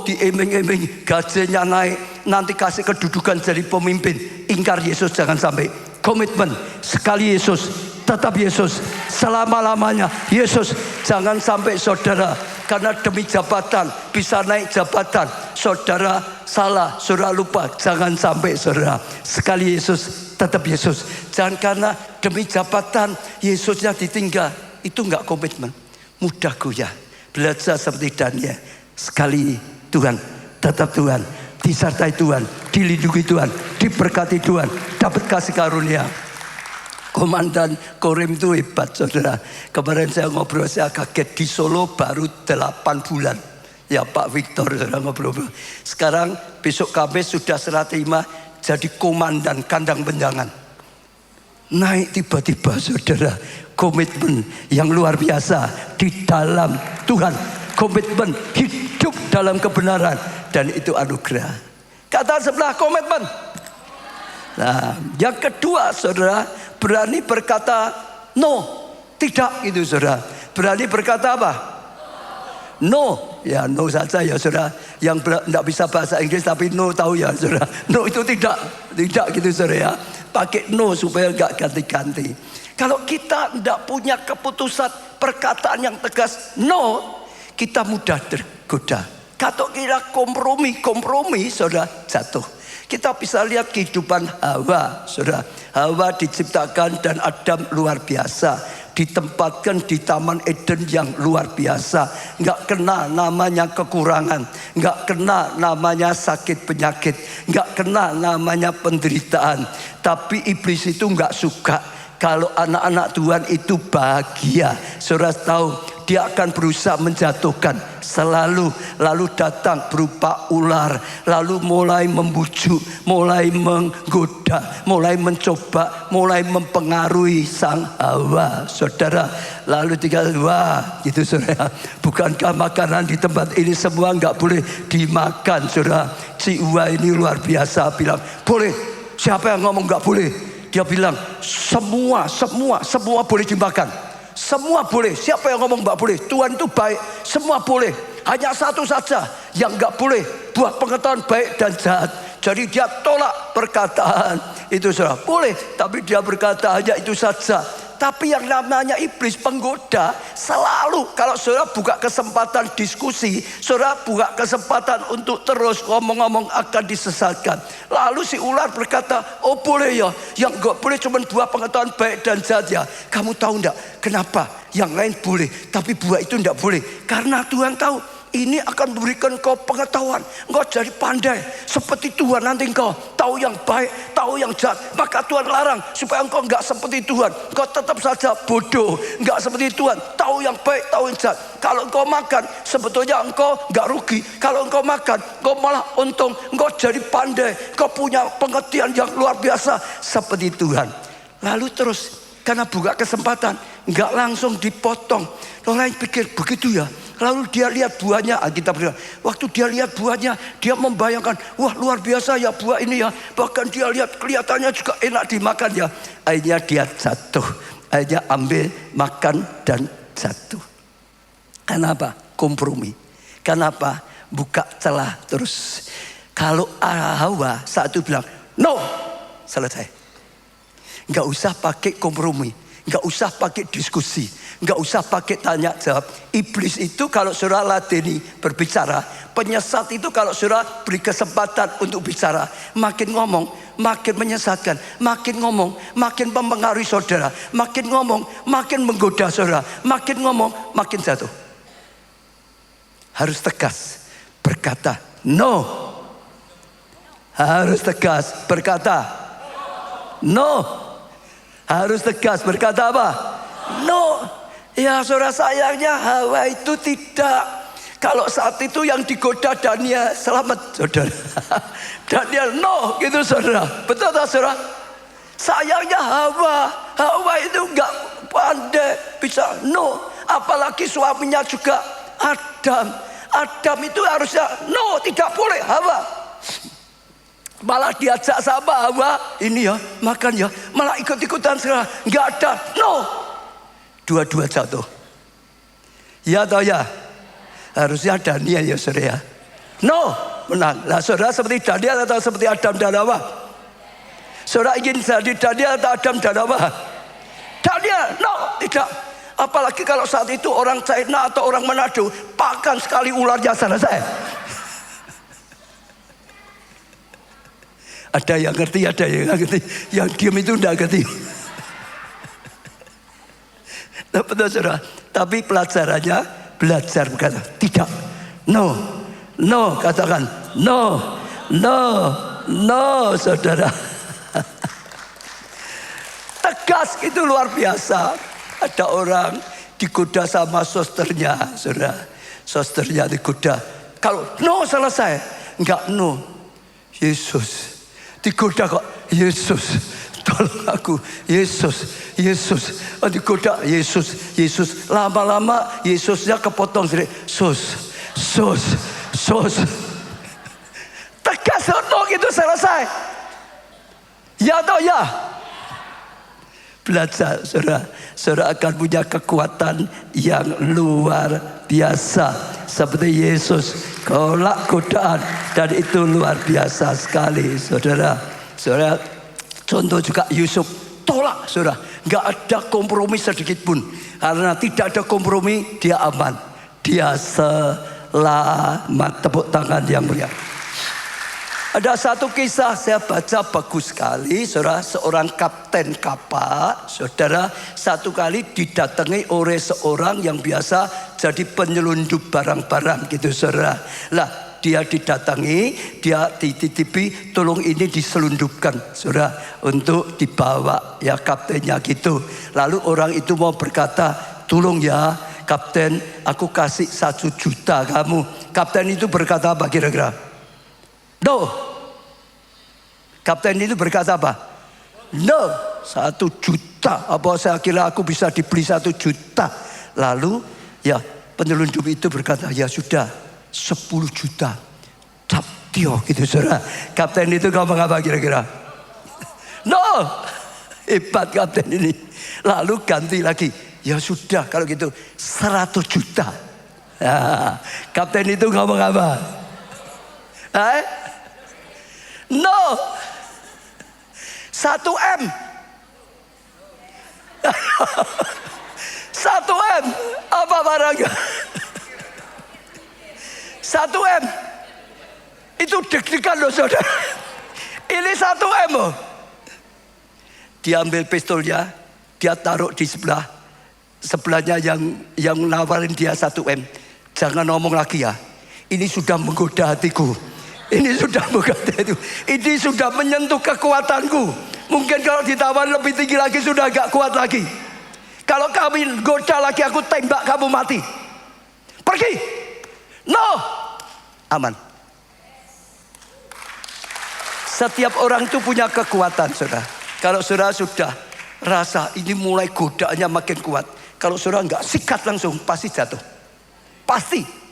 diiming-iming gajinya naik, nanti kasih kedudukan jadi pemimpin, ingkar Yesus. Jangan sampai. Komitmen, sekali Yesus, tetap Yesus, selama-lamanya Yesus. Jangan sampai saudara karena demi jabatan bisa naik jabatan, saudara salah, saudara lupa. Jangan sampai saudara, sekali Yesus, tetap Yesus. Jangan karena demi jabatan Yesusnya ditinggal, itu enggak komitmen. Mudah goyah. Belajar seperti Daniel, sekali Tuhan, tetap Tuhan, disertai Tuhan, dilindungi Tuhan, diberkati Tuhan, dapat kasih karunia. Komandan Korim itu hebat saudara. Kemarin saya ngobrol, saya kaget, di Solo baru 8 bulan. Ya Pak Victor saudara ngobrol. Sekarang besok Kamis sudah serah terima jadi komandan kandang penjangan. Naik tiba-tiba saudara. Komitmen yang luar biasa di dalam Tuhan. Komitmen hidup dalam kebenaran. Dan itu anugerah. Kata sebelah, komitmen. Nah, yang kedua saudara, berani berkata no, tidak itu saudara. Berani berkata apa? No, ya no saja ya saudara. Yang tidak bisa bahasa Inggris tapi no tahu ya saudara. No itu tidak gitu saudara ya. Pakai no supaya enggak ganti-ganti. Kalau kita tidak punya keputusan perkataan yang tegas no, kita mudah tergoda. Kalau kita kompromi saudara, jatuh. Kita bisa lihat kehidupan Hawa, saudara. Hawa diciptakan dan Adam luar biasa, ditempatkan di Taman Eden yang luar biasa. Nggak kena namanya kekurangan, nggak kena namanya sakit penyakit, nggak kena namanya penderitaan. Tapi iblis itu nggak suka kalau anak-anak Tuhan itu bahagia. Saudara tahu, dia akan berusaha menjatuhkan selalu, lalu datang berupa ular, lalu mulai membujuk, mulai menggoda, mulai mencoba, mulai mempengaruhi sang Hawa, saudara. Lalu tinggal wah, gitu saudara. Bukankah makanan di tempat ini semua nggak boleh dimakan, saudara? Si Uwa ini luar biasa bilang boleh. Siapa yang ngomong nggak boleh? Dia bilang semua boleh dimakan. Semua boleh. Siapa yang ngomong nggak boleh? Tuhan itu baik, semua boleh. Hanya satu saja yang nggak boleh, buah pengetahuan baik dan jahat. Jadi dia tolak perkataan itu saudara. Boleh, tapi dia berkata hanya itu saja. Tapi yang namanya iblis penggoda selalu, kalau saudara buka kesempatan diskusi, saudara buka kesempatan untuk terus ngomong-ngomong, akan disesatkan. Lalu si ular berkata, oh boleh ya, yang gak boleh cuma buah pengetahuan baik dan jahat ya. Kamu tahu enggak kenapa yang lain boleh tapi buah itu enggak boleh? Karena Tuhan tahu ini akan memberikan kau pengetahuan, engkau jadi pandai seperti Tuhan. Nanti engkau tahu yang baik, tahu yang jahat. Maka Tuhan larang supaya engkau enggak seperti Tuhan. Engkau tetap saja bodoh, enggak seperti Tuhan, tahu yang baik, tahu yang jahat. Kalau engkau makan, sebetulnya engkau enggak rugi. Kalau engkau makan, engkau malah untung. Engkau jadi pandai, engkau punya pengertian yang luar biasa seperti Tuhan. Lalu terus karena buka kesempatan, enggak langsung dipotong. Orang lain pikir begitu ya. Lalu dia lihat buahnya. Kita bilang, waktu dia lihat buahnya, dia membayangkan, wah luar biasa ya buah ini ya. Bahkan dia lihat kelihatannya juga enak dimakan ya. Akhirnya dia jatuh. Akhirnya ambil, makan dan jatuh. Kenapa? Kompromi. Kenapa? Buka celah terus. Kalau Hawa saat itu bilang, no, selesai. Nggak usah pakai kompromi, nggak usah pakai diskusi, nggak usah pakai tanya jawab. Iblis itu kalau saudara ladeni berbicara, penyesat itu kalau saudara beri kesempatan untuk bicara, makin ngomong, makin menyesatkan, makin ngomong, makin mempengaruhi saudara, makin ngomong, makin menggoda saudara, makin ngomong, makin jatuh. Harus tegas berkata no. Harus tegas berkata no. Harus tegas berkata apa? No. Ya saudara, sayangnya Hawa itu tidak. Kalau saat itu yang digoda Daniel, selamat saudara. Daniel no gitu saudara. Betul tak saudara? Sayangnya Hawa itu enggak pandai bisa no. Apalagi suaminya juga Adam. Adam itu harusnya no, tidak boleh. Hawa malah diajak sama Hawa, ini ya makan ya, malah ikut-ikutan saudara, nggak ada, no, dua-dua jatuh. Ya atau ya? Harusnya Daniel ya saudara, no, menang. Lah saudara seperti Daniel atau seperti Adam dan Hawa? Saudara ingin jadi Daniel atau Adam dan Hawa? Daniel, no, tidak. Apalagi kalau saat itu orang China atau orang Manado pakan sekali ularnya selesai. Ada yang ngerti, ada yang nggak ngerti. Yang diam itu nggak ngerti. Betul saudara. Tapi pelajarannya belajar berkata tidak, no, no, katakan no, no, no, saudara. Tegas itu luar biasa. Ada orang digoda sama susternya, saudara. Susternya digoda. Kalau no selesai, enggak no. Yesus. Digoda kok, Yesus tolong aku, Yesus, Yesus. Digoda, Yesus, Yesus. Lama-lama Yesusnya kepotong sendiri. Sus. Tegas no gitu selesai. Ya atau ya? Belajar saudara. Saudara akan punya kekuatan yang luar biasa. Seperti Yesus kolak godaan, dan itu luar biasa sekali saudara. Saudara, contoh juga Yusuf tolak saudara. Gak ada kompromi sedikit pun. Karena tidak ada kompromi, dia aman. Dia selamat. Tepuk tangan yang mulia. Ada satu kisah saya baca bagus sekali saudara. Seorang kapten kapal saudara, satu kali didatangi oleh seorang yang biasa jadi penyelundup barang-barang gitu saudara. Lah dia didatangi, dia dititipi, tolong ini diselundupkan saudara, untuk dibawa ya kaptennya gitu. Lalu orang itu mau berkata, tolong ya kapten, aku kasih 1 juta kamu. Kapten itu berkata apa kira-kira? No. Kapten itu berkata apa? No. 1 juta. Apa saya kira aku bisa dibeli 1 juta. Lalu ya penyelundup itu berkata, ya sudah 10 juta. Captio gitu saudara. Kapten itu ngomong apa kira-kira? No. Hebat kapten ini. Lalu ganti lagi. Ya sudah kalau gitu 100 juta. Nah, kapten itu ngomong apa? No. 1M. 1M. Apa barangnya? 1M. Itu deg-degan loh saudara. Ini 1M loh. Dia ambil pistolnya, dia taruh di sebelahnya yang nawarin dia 1M. Jangan ngomong lagi ya. Ini sudah menggoda hatiku. Ini sudah bukan itu. Ini sudah menyentuh kekuatanku. Mungkin kalau ditawar lebih tinggi lagi sudah agak kuat lagi. Kalau kami goda lagi, aku tembak kamu mati. Pergi. No. Aman. Setiap orang itu punya kekuatan saudara. Kalau saudara sudah rasa ini mulai godaannya makin kuat, kalau saudara enggak sikat langsung, pasti jatuh. Pasti.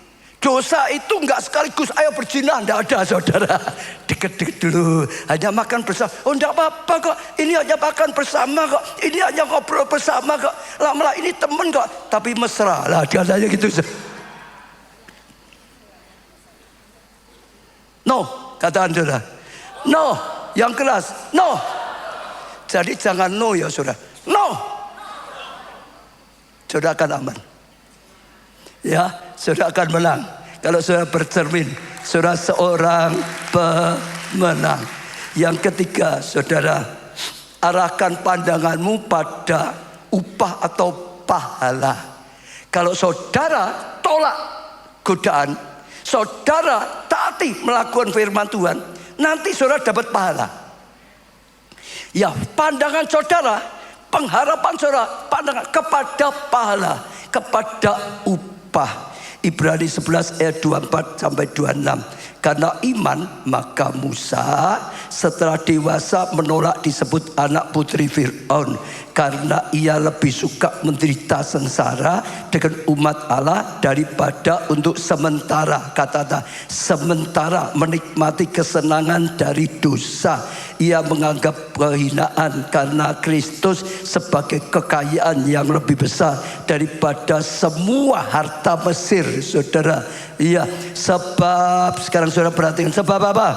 Dosa itu enggak sekaligus ayo berzina, enggak ada saudara. Deket-deket dulu, hanya makan bersama. Oh enggak apa-apa kok, ini hanya makan bersama kok, ini hanya ngobrol bersama kok, lama-lama ini temen kok, tapi mesra lah dia tanya gitu. No, kata saudara. No, yang keras. No. Jadi jangan no ya saudara. No. Saudara akan aman. Ya, saudara akan menang. Kalau saudara bercermin, saudara seorang pemenang. Yang ketiga, saudara, arahkan pandanganmu pada upah atau pahala. Kalau saudara tolak godaan, saudara taati melakukan firman Tuhan, nanti saudara dapat pahala. Ya, pandangan saudara, pengharapan saudara, pandangan kepada pahala, kepada upah. Ibrani 11 ayat 24 sampai 26. Karena iman maka Musa setelah dewasa menolak disebut anak putri Fir'aun, karena ia lebih suka menderita sengsara dengan umat Allah daripada untuk sementara, kata sementara menikmati kesenangan dari dosa. Ia menganggap kehinaan karena Kristus sebagai kekayaan yang lebih besar daripada semua harta Mesir, saudara. Iya, sebab sekarang saudara perhatikan, sebab apa?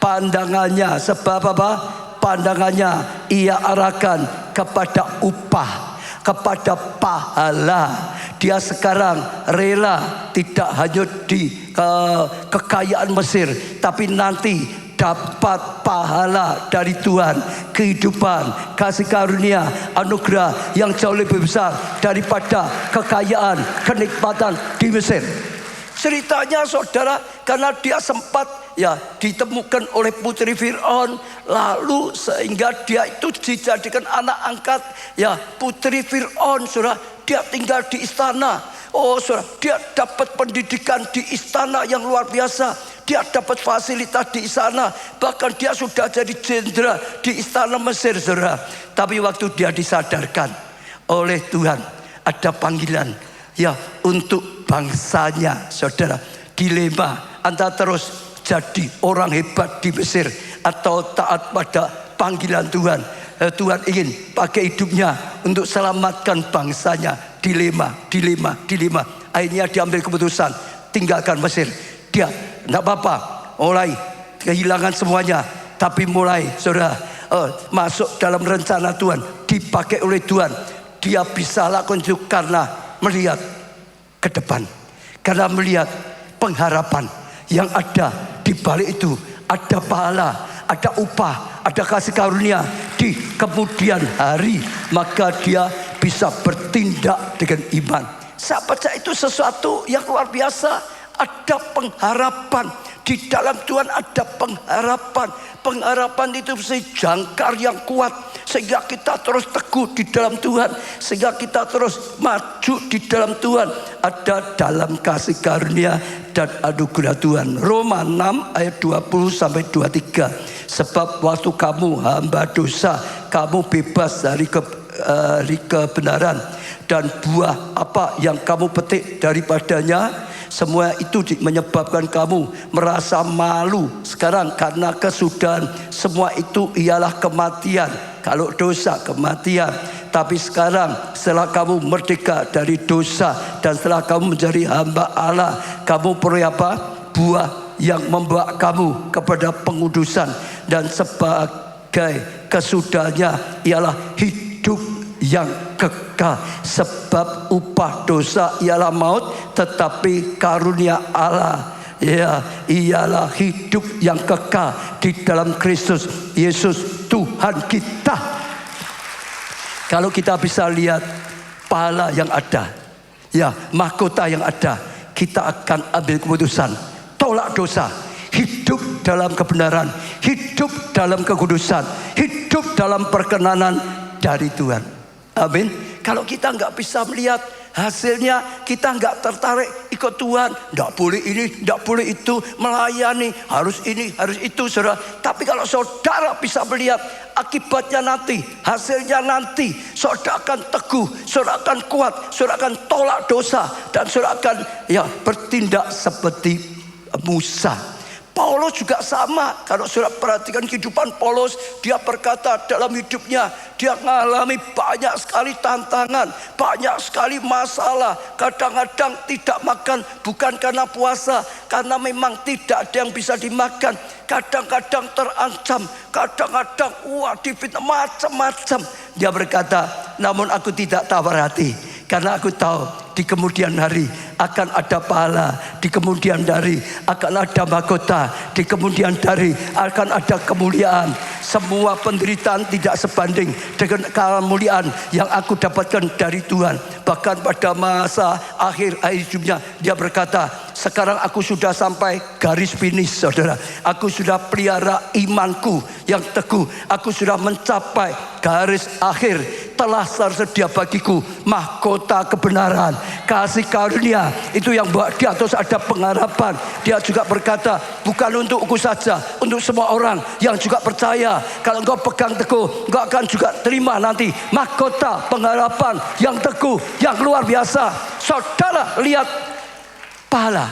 Pandangannya, sebab apa? Pandangannya ia arahkan kepada upah, kepada pahala. Dia sekarang rela tidak hanya di kekayaan Mesir, tapi nanti dapat pahala dari Tuhan, kehidupan, kasih karunia, anugerah yang jauh lebih besar daripada kekayaan, kenikmatan di Mesir. Ceritanya saudara, karena dia sempat ya ditemukan oleh putri Fir'aun, lalu sehingga dia itu dijadikan anak angkat ya putri Fir'aun, saudara. Dia tinggal di istana. Oh saudara, dia dapat pendidikan di istana yang luar biasa. Dia dapat fasilitas di istana. Bahkan dia sudah jadi jenderal di istana Mesir, saudara. Tapi waktu dia disadarkan oleh Tuhan, ada panggilan ya untuk bangsanya, saudara. Dilema antara terus jadi orang hebat di Mesir atau taat pada panggilan Tuhan. Tuhan ingin pakai hidupnya untuk selamatkan bangsanya. Dilema. Akhirnya diambil keputusan tinggalkan Mesir. Dia tidak apa-apa, mulai kehilangan semuanya, tapi mulai saudara masuk dalam rencana Tuhan, dipakai oleh Tuhan. Dia bisa lakukan itu karena melihat ke depan, karena melihat pengharapan yang ada di balik itu. Ada pahala, ada upah, ada kasih karunia di kemudian hari. Maka dia bisa bertindak dengan iman. Saya percaya itu sesuatu yang luar biasa. Ada pengharapan di dalam Tuhan, ada pengharapan. Pengharapan itu jangkar yang kuat, sehingga kita terus teguh di dalam Tuhan, sehingga kita terus maju di dalam Tuhan. Ada dalam kasih karunia dan anugerah Tuhan. Roma 6 ayat 20 sampai 23. Sebab waktu kamu hamba dosa, kamu bebas dari kebenaran, dan buah apa yang kamu petik daripadanya, semua itu menyebabkan kamu merasa malu sekarang karena kesudahan. Semua itu ialah kematian. Kalau dosa, kematian. Tapi sekarang setelah kamu merdeka dari dosa dan setelah kamu menjadi hamba Allah, kamu peroleh apa? Buah yang membawa kamu kepada pengudusan, dan sebagai kesudahannya ialah hidup yang kekal. Sebab upah dosa ialah maut, tetapi karunia Allah ya ialah hidup yang kekal di dalam Kristus Yesus Tuhan kita. Kalau kita bisa lihat pahala yang ada, ya mahkota yang ada, kita akan ambil keputusan, tolak dosa, hidup dalam kebenaran, hidup dalam kekudusan, hidup dalam perkenanan dari Tuhan. Amin. Kalau kita nggak bisa melihat hasilnya, kita nggak tertarik ikut Tuhan, tidak boleh ini, tidak boleh itu, melayani, harus ini, harus itu, saudara. Tapi kalau saudara bisa melihat akibatnya nanti, hasilnya nanti, saudara akan teguh, saudara akan kuat, saudara akan tolak dosa, dan saudara akan bertindak seperti Musa. Paulus juga sama. Kalau saudara perhatikan kehidupan Paulus, dia berkata dalam hidupnya dia mengalami banyak sekali tantangan, banyak sekali masalah. Kadang-kadang tidak makan bukan karena puasa, karena memang tidak ada yang bisa dimakan. Kadang-kadang terancam, kadang-kadang difitnah, macam-macam. Dia berkata, namun aku tidak tawar hati, karena aku tahu di kemudian hari akan ada pahala, di kemudian hari akan ada mahkota, di kemudian hari akan ada kemuliaan. Semua penderitaan tidak sebanding dengan kemuliaan yang aku dapatkan dari Tuhan. Bahkan pada masa akhir hidupnya dia berkata, sekarang aku sudah sampai garis finish, saudara. Aku sudah pelihara imanku yang teguh. Aku sudah mencapai garis akhir. Telah tersedia bagiku mahkota kebenaran, kasih karunia. Itu yang buat dia terus ada pengharapan. Dia juga berkata, bukan untukku saja, untuk semua orang yang juga percaya. Kalau engkau pegang teguh, engkau akan juga terima nanti mahkota pengharapan yang teguh, yang luar biasa. Saudara lihat pahala,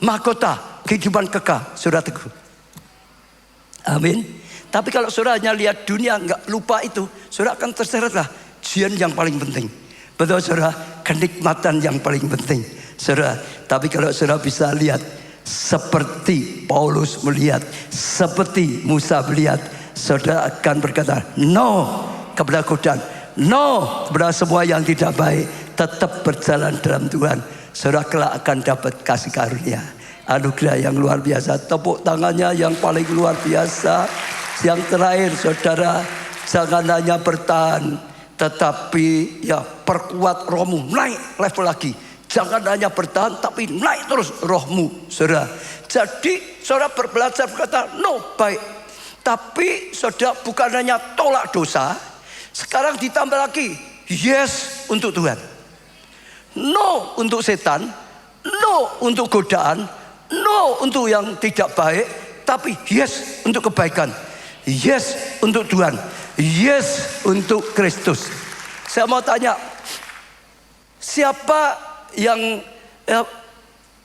mahkota kehidupan kekal, saudara teguh. Amin. Tapi kalau saudara hanya lihat dunia, nggak lupa itu, saudara akan terseretlah jian yang paling penting. Betul saudara, kenikmatan yang paling penting, saudara. Tapi kalau saudara bisa lihat seperti Paulus melihat, seperti Musa melihat, saudara akan berkata no kepada godaan, no kepada semua yang tidak baik. Tetap berjalan dalam Tuhan, saudara kelak akan dapat kasih karunia, anugerah yang luar biasa. Tepuk tangannya yang paling luar biasa. Yang terakhir, saudara, jangan hanya bertahan, tetapi perkuat rohmu, naik level lagi. Jangan hanya bertahan, tapi naik terus rohmu, saudara. Jadi saudara belajar berkata no baik, tapi saudara bukan hanya tolak dosa, sekarang ditambah lagi yes untuk Tuhan, no untuk setan, no untuk godaan, no untuk yang tidak baik, tapi yes untuk kebaikan, yes untuk Tuhan, yes untuk Kristus. Saya mau tanya, siapa yang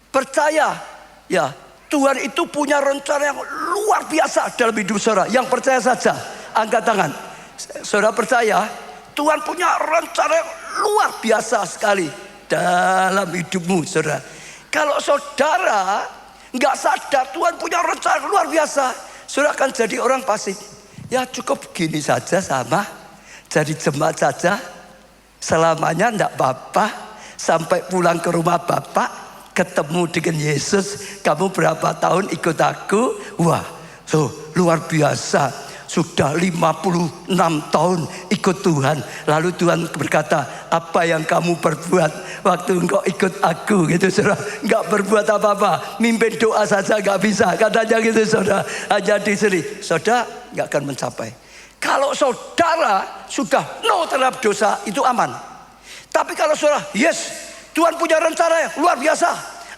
percaya Tuhan itu punya rencana yang luar biasa dalam hidup saudara? Yang percaya saja angkat tangan. Saudara percaya Tuhan punya rencana yang luar biasa sekali dalam hidupmu, saudara. Kalau saudara nggak sadar Tuhan punya rencana yang luar biasa, saudara akan jadi orang pasif. Ya cukup gini saja, sama jadi jemaat saja, selamanya enggak apa-apa. Sampai pulang ke rumah Bapak, ketemu dengan Yesus, kamu berapa tahun ikut aku? Wah, luar biasa. Sudah 56 tahun ikut Tuhan. Lalu Tuhan berkata, apa yang kamu perbuat waktu engkau ikut aku, gitu saudara? Enggak berbuat apa-apa, mimpin doa saja enggak bisa, katanya gitu saudara. Hanya di sini, saudara enggak akan mencapai. Kalau saudara sudah no terhadap dosa, itu aman. Tapi kalau saudara yes, Tuhan punya rencana yang luar biasa,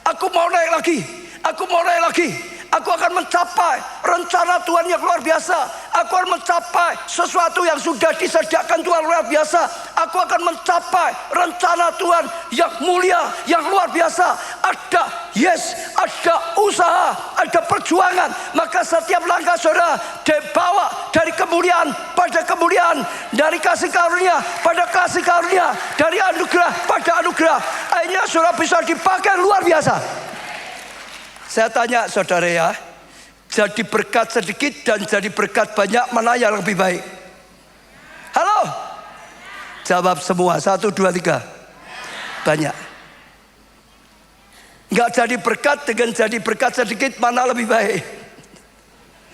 aku mau naik lagi, aku mau naik lagi, aku akan mencapai rencana Tuhan yang luar biasa. Aku akan mencapai sesuatu yang sudah disediakan Tuhan luar biasa. Aku akan mencapai rencana Tuhan yang mulia, yang luar biasa. Ada yes, ada usaha, ada perjuangan. Maka setiap langkah saudara dibawa dari kemuliaan pada kemuliaan, dari kasih karunia pada kasih karunia, dari anugerah pada anugerah. Akhirnya saudara bisa dipakai luar biasa. Saya tanya saudara ya, jadi berkat sedikit dan jadi berkat banyak, mana yang lebih baik? Halo? Jawab semua, 1, 2, 3. Banyak. Enggak jadi berkat dengan jadi berkat sedikit, mana lebih baik?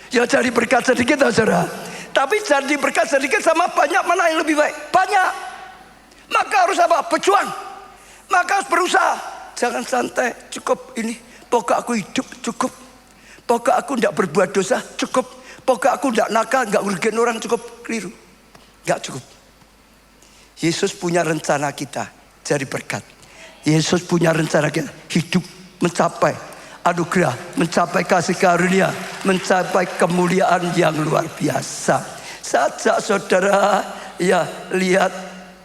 Ya jadi berkat sedikit saudara. Tapi jadi berkat sedikit sama banyak, mana yang lebih baik? Banyak. Maka harus apa? Berjuang. Maka harus berusaha. Jangan santai, cukup ini. Pokok aku hidup cukup. Pokok aku tidak berbuat dosa cukup. Pokok aku tidak nakal, tidak merugikan orang cukup. Keliru. Tidak cukup. Yesus punya rencana kita jadi berkat. Yesus punya rencana kita hidup mencapai anugerah, mencapai kasih karunia, mencapai kemuliaan yang luar biasa. Saja saudara ya lihat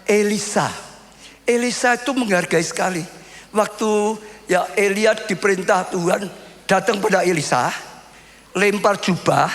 Elisa. Elisa itu menghargai sekali. Waktu ya Elia diperintah Tuhan datang pada Elisa, lempar jubah,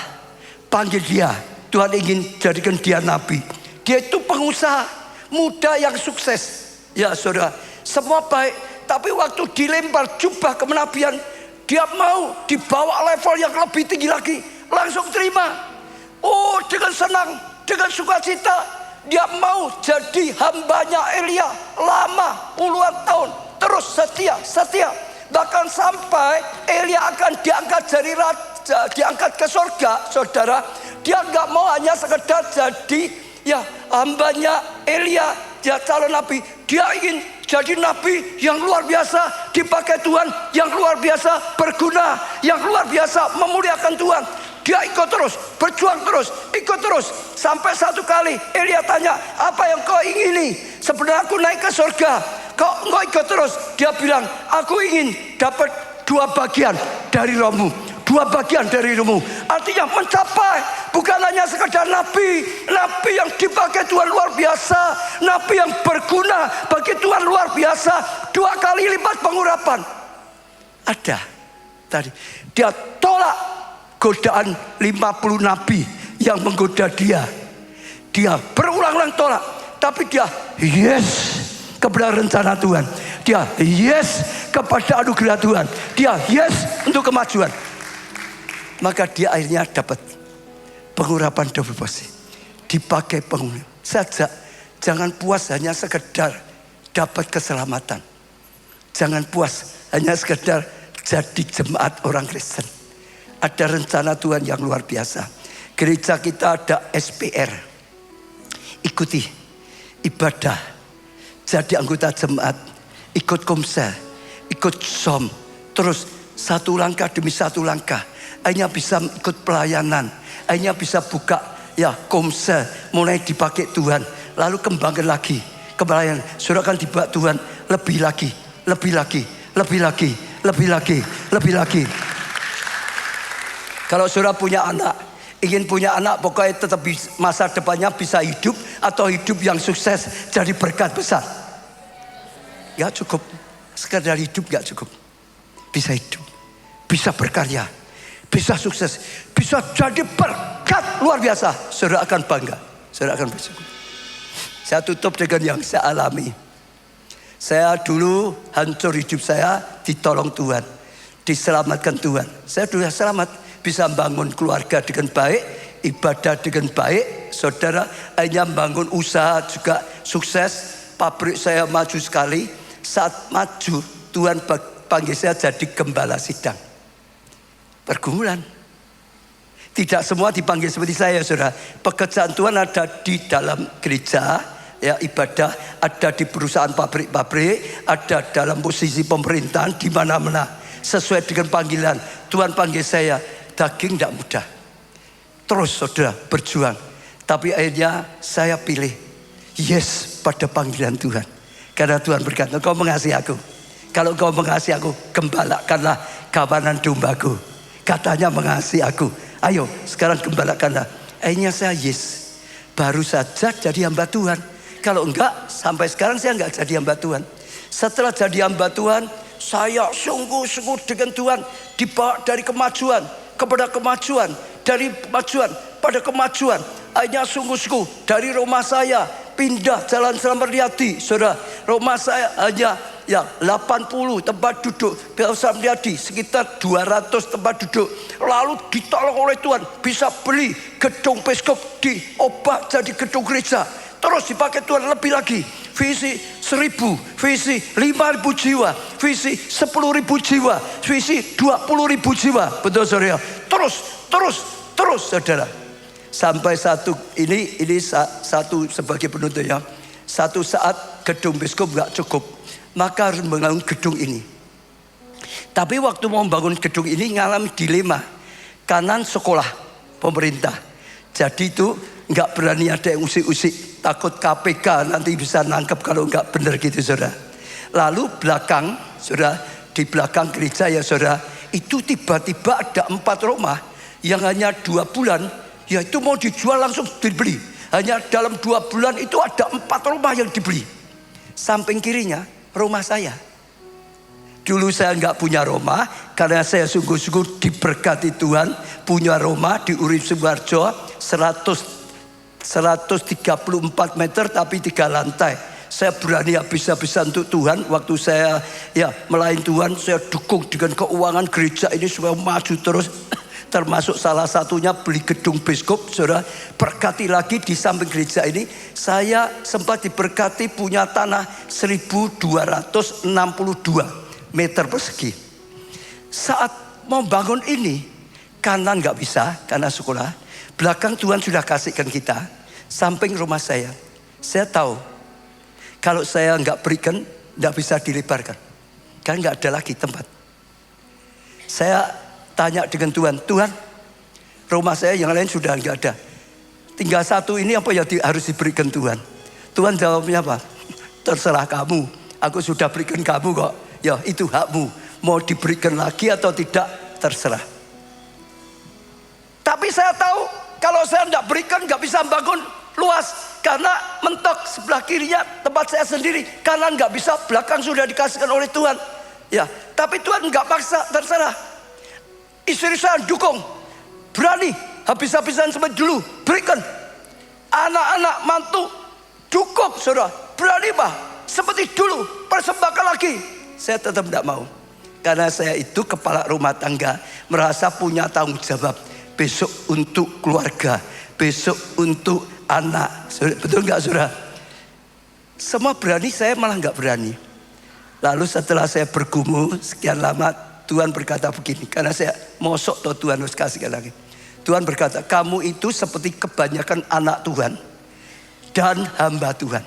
panggil dia. Tuhan ingin jadikan dia nabi. Dia itu pengusaha muda yang sukses. Ya saudara, semua baik. Tapi waktu dilempar jubah kenabian, dia mau dibawa level yang lebih tinggi lagi. Langsung terima. Oh, dengan senang, dengan sukacita. Dia mau jadi hambanya Elia lama puluhan tahun. Terus setia. Bahkan sampai Elia akan diangkat dari raja, diangkat ke surga, saudara. Dia nggak mau hanya sekedar jadi ya hambanya Elia, dia calon nabi. Dia ingin jadi nabi yang luar biasa, dipakai Tuhan, yang luar biasa berguna, yang luar biasa memuliakan Tuhan. Dia ikut terus, berjuang terus, ikut terus. Sampai satu kali Elia tanya, apa yang kau ingini? Sebenarnya aku naik ke surga, kok engkau ikut terus? Dia bilang, aku ingin dapat 2 bagian dari rohmu, 2 bagian dari rohmu. Artinya mencapai, bukan hanya sekedar nabi, nabi yang dipakai Tuhan luar biasa, nabi yang berguna bagi Tuhan luar biasa. 2 kali lipat pengurapan. Ada tadi, dia tolak godaan 50 nabi yang menggoda dia. Dia berulang-ulang tolak, tapi dia yes kepada rencana Tuhan. Dia yes kepada anugerah Tuhan. Dia yes untuk kemajuan. Maka dia akhirnya dapat pengurapan double porsi. Dipakai pengurapan saja. Jangan puas hanya sekedar dapat keselamatan. Jangan puas hanya sekedar jadi jemaat orang Kristen. Ada rencana Tuhan yang luar biasa. Gereja kita ada SPR. Ikuti ibadah, jadi anggota jemaat, ikut komsel, ikut som. Terus satu langkah demi satu langkah, akhirnya bisa ikut pelayanan, akhirnya bisa buka ya komsel, mulai dipakai Tuhan. Lalu kembangkan lagi ke pelayanan. Saudara akan dibawa Tuhan lebih lagi, lebih lagi, lebih lagi, lebih lagi, lebih lagi. Kalau saudara punya anak, ingin punya anak pokoknya tetap masa depannya bisa hidup atau hidup yang sukses jadi berkat besar. Ya cukup, sekedar hidup gak cukup. Bisa hidup, bisa berkarya, bisa sukses, bisa jadi berkat luar biasa. Saudara akan bangga, saudara akan bersyukur. Saya tutup dengan yang saya alami. Saya dulu hancur hidup saya, ditolong Tuhan, diselamatkan Tuhan. Saya dulu selamat. Bisa bangun keluarga dengan baik, ibadah dengan baik. Saudara hanya bangun usaha juga sukses. Pabrik saya maju sekali. Saat maju Tuhan panggil saya jadi gembala sidang. Pergumulan. Tidak semua dipanggil seperti saya, saudara. Pekerjaan Tuhan ada di dalam gereja, ya ibadah, ada di perusahaan pabrik-pabrik, ada dalam posisi pemerintahan di mana-mana. Sesuai dengan panggilan. Tuhan panggil saya. Daging tidak mudah. Terus saudara berjuang. Tapi akhirnya saya pilih yes pada panggilan Tuhan. Karena Tuhan berkata, kau mengasihi aku. Kalau kau mengasihi aku, gembalakanlah kawanan dombaku. Katanya mengasihi aku. Ayo sekarang gembalakanlah. Akhirnya saya yes. Baru saja jadi hamba Tuhan. Kalau enggak, sampai sekarang saya enggak jadi hamba Tuhan. Setelah jadi hamba Tuhan, saya sungguh-sungguh dengan Tuhan. Dibawa dari kemajuan kepada kemajuan, dari kemajuan pada kemajuan. Akhirnya sungguh-sungguh dari rumah saya pindah Jalan Slamet Riyadi. Saudara, rumah saya hanya ya 80 tempat duduk. Jalan Slamet Riyadi sekitar 200 tempat duduk. Lalu ditolong oleh Tuhan bisa beli gedung peskop, diubah jadi gedung gereja. Terus dipakai Tuhan lebih lagi. Visi 1000, visi 5.000 jiwa, visi 10.000 jiwa, visi 20.000 jiwa. Betul saudara? Terus saudara. Sampai ini satu sebagai penuntut ya. Satu saat gedung biskop gak cukup, maka harus membangun gedung ini. Tapi waktu mau membangun gedung ini ngalami dilema. Kanan sekolah pemerintah. Jadi itu gak berani ada yang usik-usik. Takut KPK nanti bisa nangkep kalau enggak benar gitu saudara. Lalu belakang, saudara, di belakang gereja ya saudara, itu tiba-tiba ada 4 rumah yang hanya 2 bulan, ya itu mau dijual langsung dibeli. Hanya dalam 2 bulan itu ada 4 rumah yang dibeli. Samping kirinya rumah saya. Dulu saya nggak punya rumah, karena saya sungguh-sungguh diberkati Tuhan, punya rumah di Urip Sumarjo 134 meter tapi 3 lantai. Saya berani habis-habisan untuk Tuhan. Waktu saya melayani Tuhan, saya dukung dengan keuangan gereja ini supaya maju terus. Termasuk salah satunya beli gedung biskop, saudara. Berkati lagi di samping gereja ini, saya sempat diberkati punya tanah 1262 meter persegi. Saat mau bangun ini, kanan nggak bisa karena sekolah. Belakang Tuhan sudah kasihkan kita. Samping rumah saya tahu kalau saya nggak berikan, nggak bisa dilebarkan. Kan nggak ada lagi tempat. Saya tanya dengan Tuhan, Tuhan, rumah saya yang lain sudah nggak ada. Tinggal 1 ini apa yang harus diberikan Tuhan? Tuhan jawabnya apa? Terserah kamu. Aku sudah berikan kamu kok. Ya itu hakmu. Mau diberikan lagi atau tidak, terserah. Tapi saya tahu kalau saya nggak berikan nggak bisa bangun luas. Karena mentok sebelah kirinya tempat saya sendiri, kanan nggak bisa, belakang sudah dikasihkan oleh Tuhan. Ya, tapi Tuhan nggak paksa, terserah. Istri saya dukung, berani habis-habisan seperti dulu, berikan. Anak-anak mantu dukung, saudara, berani bah, seperti dulu, persembahkan lagi. Saya tetap tidak mau, karena saya itu kepala rumah tangga, merasa punya tanggung jawab. Besok untuk keluarga, besok untuk anak. Betul nggak saudara? Semua berani, saya malah nggak berani. Lalu setelah saya bergumul sekian lama, Tuhan berkata begini, karena saya mosok toh Tuhan harus kasihkan lagi. Tuhan berkata, kamu itu seperti kebanyakan anak Tuhan dan hamba Tuhan.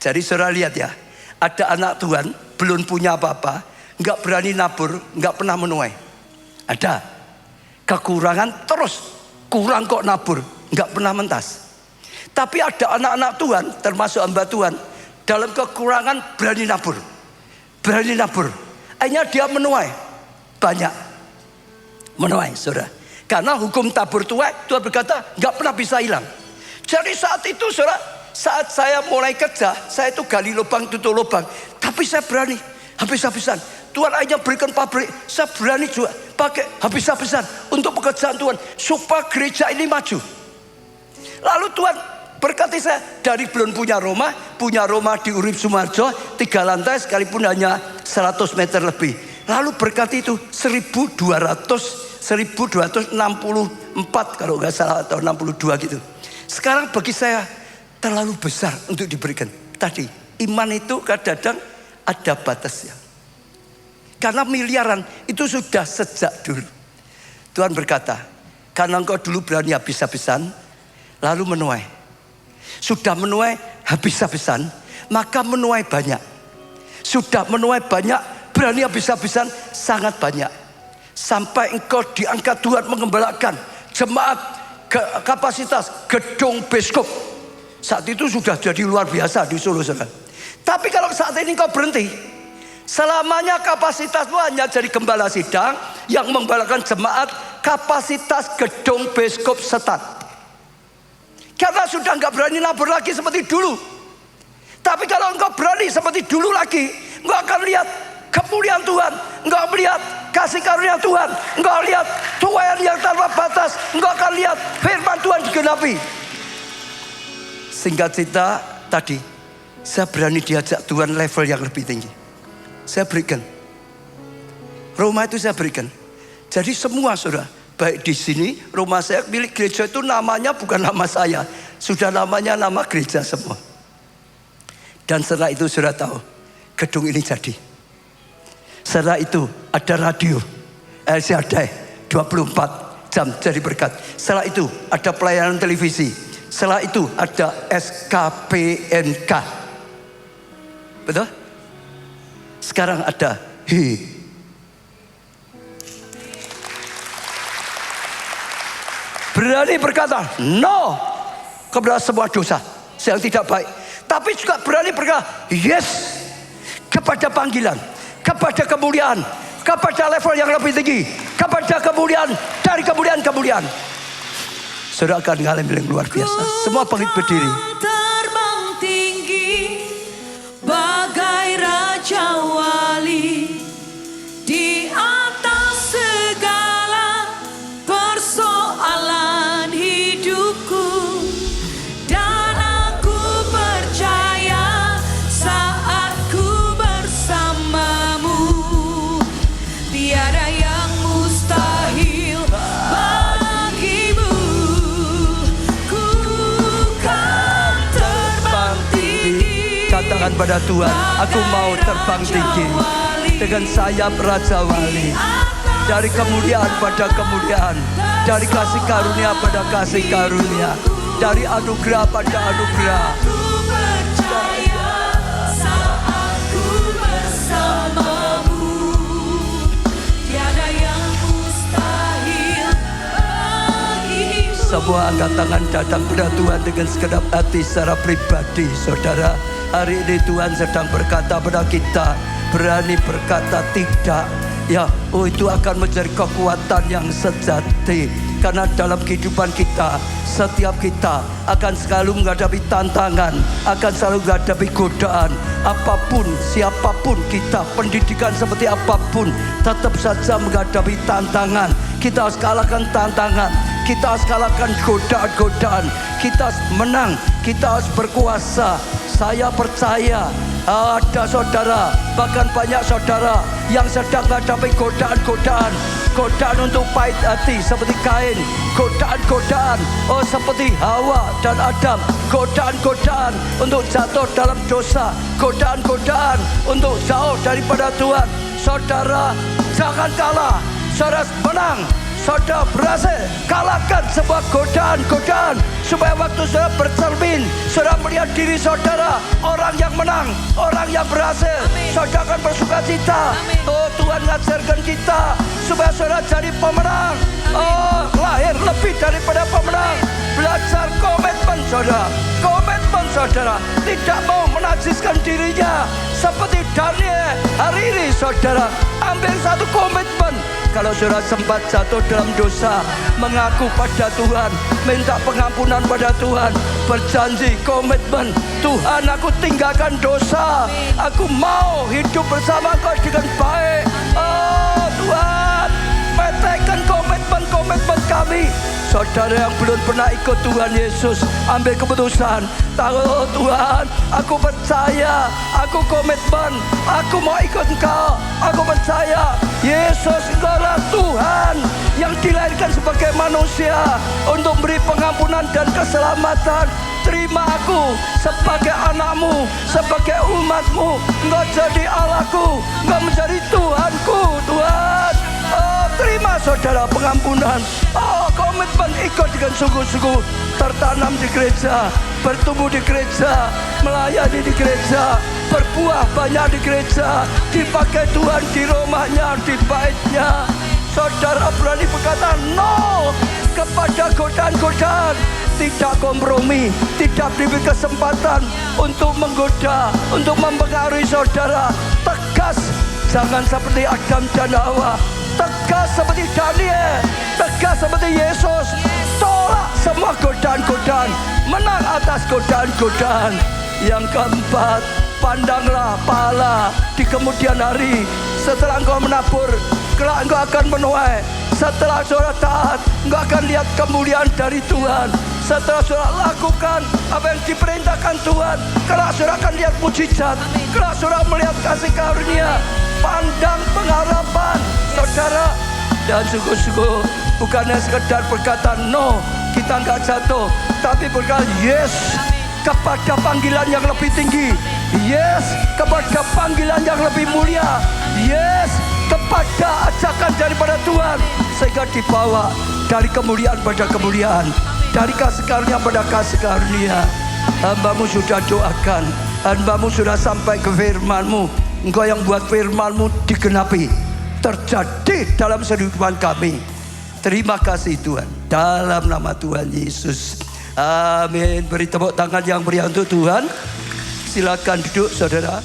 Jadi saudara lihat ya, ada anak Tuhan belum punya apa-apa, nggak berani nabur, nggak pernah menuai. Ada kekurangan terus, kurang kok nabur, nggak pernah mentas. Tapi ada anak-anak Tuhan, termasuk hamba Tuhan, dalam kekurangan berani nabur. Berani nabur. Akhirnya dia menuai. Banyak. Menuai, saudara. Karena hukum tabur tuai, Tuhan berkata, gak pernah bisa hilang. Jadi saat itu, saudara, saat saya mulai kerja, saya itu gali lubang, tutup lubang. Tapi saya berani, habis-habisan. Tuhan akhirnya berikan pabrik, saya berani juga pakai habis-habisan untuk pekerjaan Tuhan. Supaya gereja ini maju. Lalu Tuhan berkati saya, dari belum punya rumah di Urip Sumarjo 3 lantai sekalipun hanya 100 meter lebih. Lalu berkati itu 1264 kalau nggak salah atau 62 gitu. Sekarang bagi saya terlalu besar untuk diberikan. Tadi iman itu kadang-kadang ada batasnya. Karena miliaran itu sudah sejak dulu. Tuhan berkata, karena engkau dulu berani habis-habisan, lalu menuai. Sudah menuai habis-habisan, maka menuai banyak. Sudah menuai banyak, berani habis-habisan, sangat banyak. Sampai engkau diangkat Tuhan mengembalakan jemaat kapasitas gedung biskop. Saat itu sudah jadi luar biasa di Solo. Tapi kalau saat ini engkau berhenti, selamanya kapasitasmu hanya jadi gembala sidang yang mengembalakan jemaat kapasitas gedung biskop Setan. Karena sudah nggak berani nabur lagi seperti dulu. Tapi kalau engkau berani seperti dulu lagi, engkau akan lihat kemuliaan Tuhan, engkau melihat kasih karunia Tuhan, engkau lihat tuaian yang tanpa batas, engkau akan lihat firman Tuhan digenapi. Singkat cerita tadi, saya berani diajak Tuhan level yang lebih tinggi. Saya berikan. Rumah itu saya berikan. Jadi semua saudara, baik di sini, rumah saya milik gereja itu namanya bukan nama saya. Sudah namanya nama gereja semua. Dan setelah itu sudah tahu, gedung ini jadi. Setelah itu ada radio, LCD 24 jam jadi berkat. Setelah itu ada pelayanan televisi. Setelah itu ada SKPNK. Betul? Sekarang ada berani berkata no kepada semua dosa yang tidak baik. Tapi juga berani berkata yes kepada panggilan, kepada kemuliaan, kepada level yang lebih tinggi, kepada kemuliaan, dari kemuliaan. Saudara akan mengalami yang luar biasa. Semua bangkit berdiri. Terbang tinggi bagai raja wali di atas segala persoalan hidupku, dan aku percaya saat ku bersamamu tiada yang mustahil bagimu. Ku kan terbang tinggi. Katakan pada Tuhan, aku mau terbang tinggi dengan sayap Raja Wali. Dari kemuliaan pada kemuliaan, dari kasih karunia pada kasih karunia, dari anugerah pada anugerah. Ku percaya saat ku bersamamu tiada yang mustahil bagimu. Semua angkat tangan datang pada Tuhan dengan segenap hati secara pribadi. Saudara, hari ini Tuhan sedang berkata pada kita, berani berkata tidak. Ya, itu akan menjadi kekuatan yang sejati. Karena dalam kehidupan kita, setiap kita akan selalu menghadapi tantangan, akan selalu menghadapi godaan. Apapun, siapapun kita, pendidikan seperti apapun, tetap saja menghadapi tantangan. Kita harus kalahkan tantangan, kita harus kalahkan godaan-godaan. Kita harus menang, kita harus berkuasa. Saya percaya ada saudara, bahkan banyak saudara yang sedang menghadapi godaan-godaan. Godaan untuk pahit hati seperti Kain, godaan-godaan seperti Hawa dan Adam, godaan-godaan untuk jatuh dalam dosa, godaan-godaan untuk jauh daripada Tuhan. Saudara jangan kalah, saudara menang. Saudara berhasil kalahkan sebuah godaan-godaan, supaya waktu saudara bercermin, saudara melihat diri saudara orang yang menang, orang yang berhasil. Saudara akan bersuka cita. Oh, Tuhan ngajarkan kita supaya saudara jadi pemenang. Oh, lahir lebih daripada pemenang. Belajar komitmen saudara, komitmen saudara, tidak mau menajiskan dirinya seperti Daniel. Hari ini saudara ambil satu komitmen. Kalau saudara sempat jatuh dalam dosa, mengaku pada Tuhan, minta pengampunan pada Tuhan, berjanji komitmen, Tuhan aku tinggalkan dosa, aku mau hidup bersama Kau dengan baik. Oh Tuhan, petekkan komitmen kami. Saudara yang belum pernah ikut Tuhan Yesus, ambil keputusan. Tahu Tuhan, aku percaya, aku komitmen, aku mau ikut Engkau. Aku percaya Yesus Engkaulah Tuhan yang dilahirkan sebagai manusia untuk beri pengampunan dan keselamatan. Terima aku sebagai anakmu, sebagai umatmu. Engkau jadi Allahku, Engkau menjadi Tuhanku. Tuhan, oh terima saudara pengampunan. Oh komitmen ikut dengan sungguh-sungguh, tertanam di gereja, bertumbuh di gereja, melayani di gereja, berbuah banyak di gereja, dipakai Tuhan di rumahnya, di baitnya. Saudara berani berkata no kepada godaan-godaan, tidak kompromi, tidak diberi kesempatan untuk menggoda, untuk mempengaruhi saudara. Tegas, jangan seperti Adam dan Hawa. Tegas seperti Daniel, tegas seperti Yesus. Tolak semua godaan-godaan, menang atas godaan-godaan. Yang keempat, pandanglah pahala di kemudian hari. Setelah engkau menabur, kelak engkau akan menuai. Setelah saudara taat, engkau akan lihat kemuliaan dari Tuhan. Setelah saudara lakukan apa yang diperintahkan Tuhan, kelak saudara akan lihat mujizat, kelak saudara melihat kasih karunia. Pandang pengharapan saudara, dan sungguh-sungguh bukannya sekedar berkata no, kita enggak jatuh, tapi berkata yes kepada panggilan yang lebih tinggi, yes kepada panggilan yang lebih mulia, yes kepada ajakan daripada Tuhan, sehingga dibawa dari kemuliaan pada kemuliaan, dari kasih karunia pada kasih karunia. Hamba-Mu sudah doakan, hamba-Mu sudah sampai ke firman-Mu. Engkau yang buat firman-Mu digenapi, terjadi dalam kehidupan kami. Terima kasih Tuhan, dalam nama Tuhan Yesus. Amin. Beri tepuk tangan yang meriah untuk Tuhan. Silakan duduk saudara.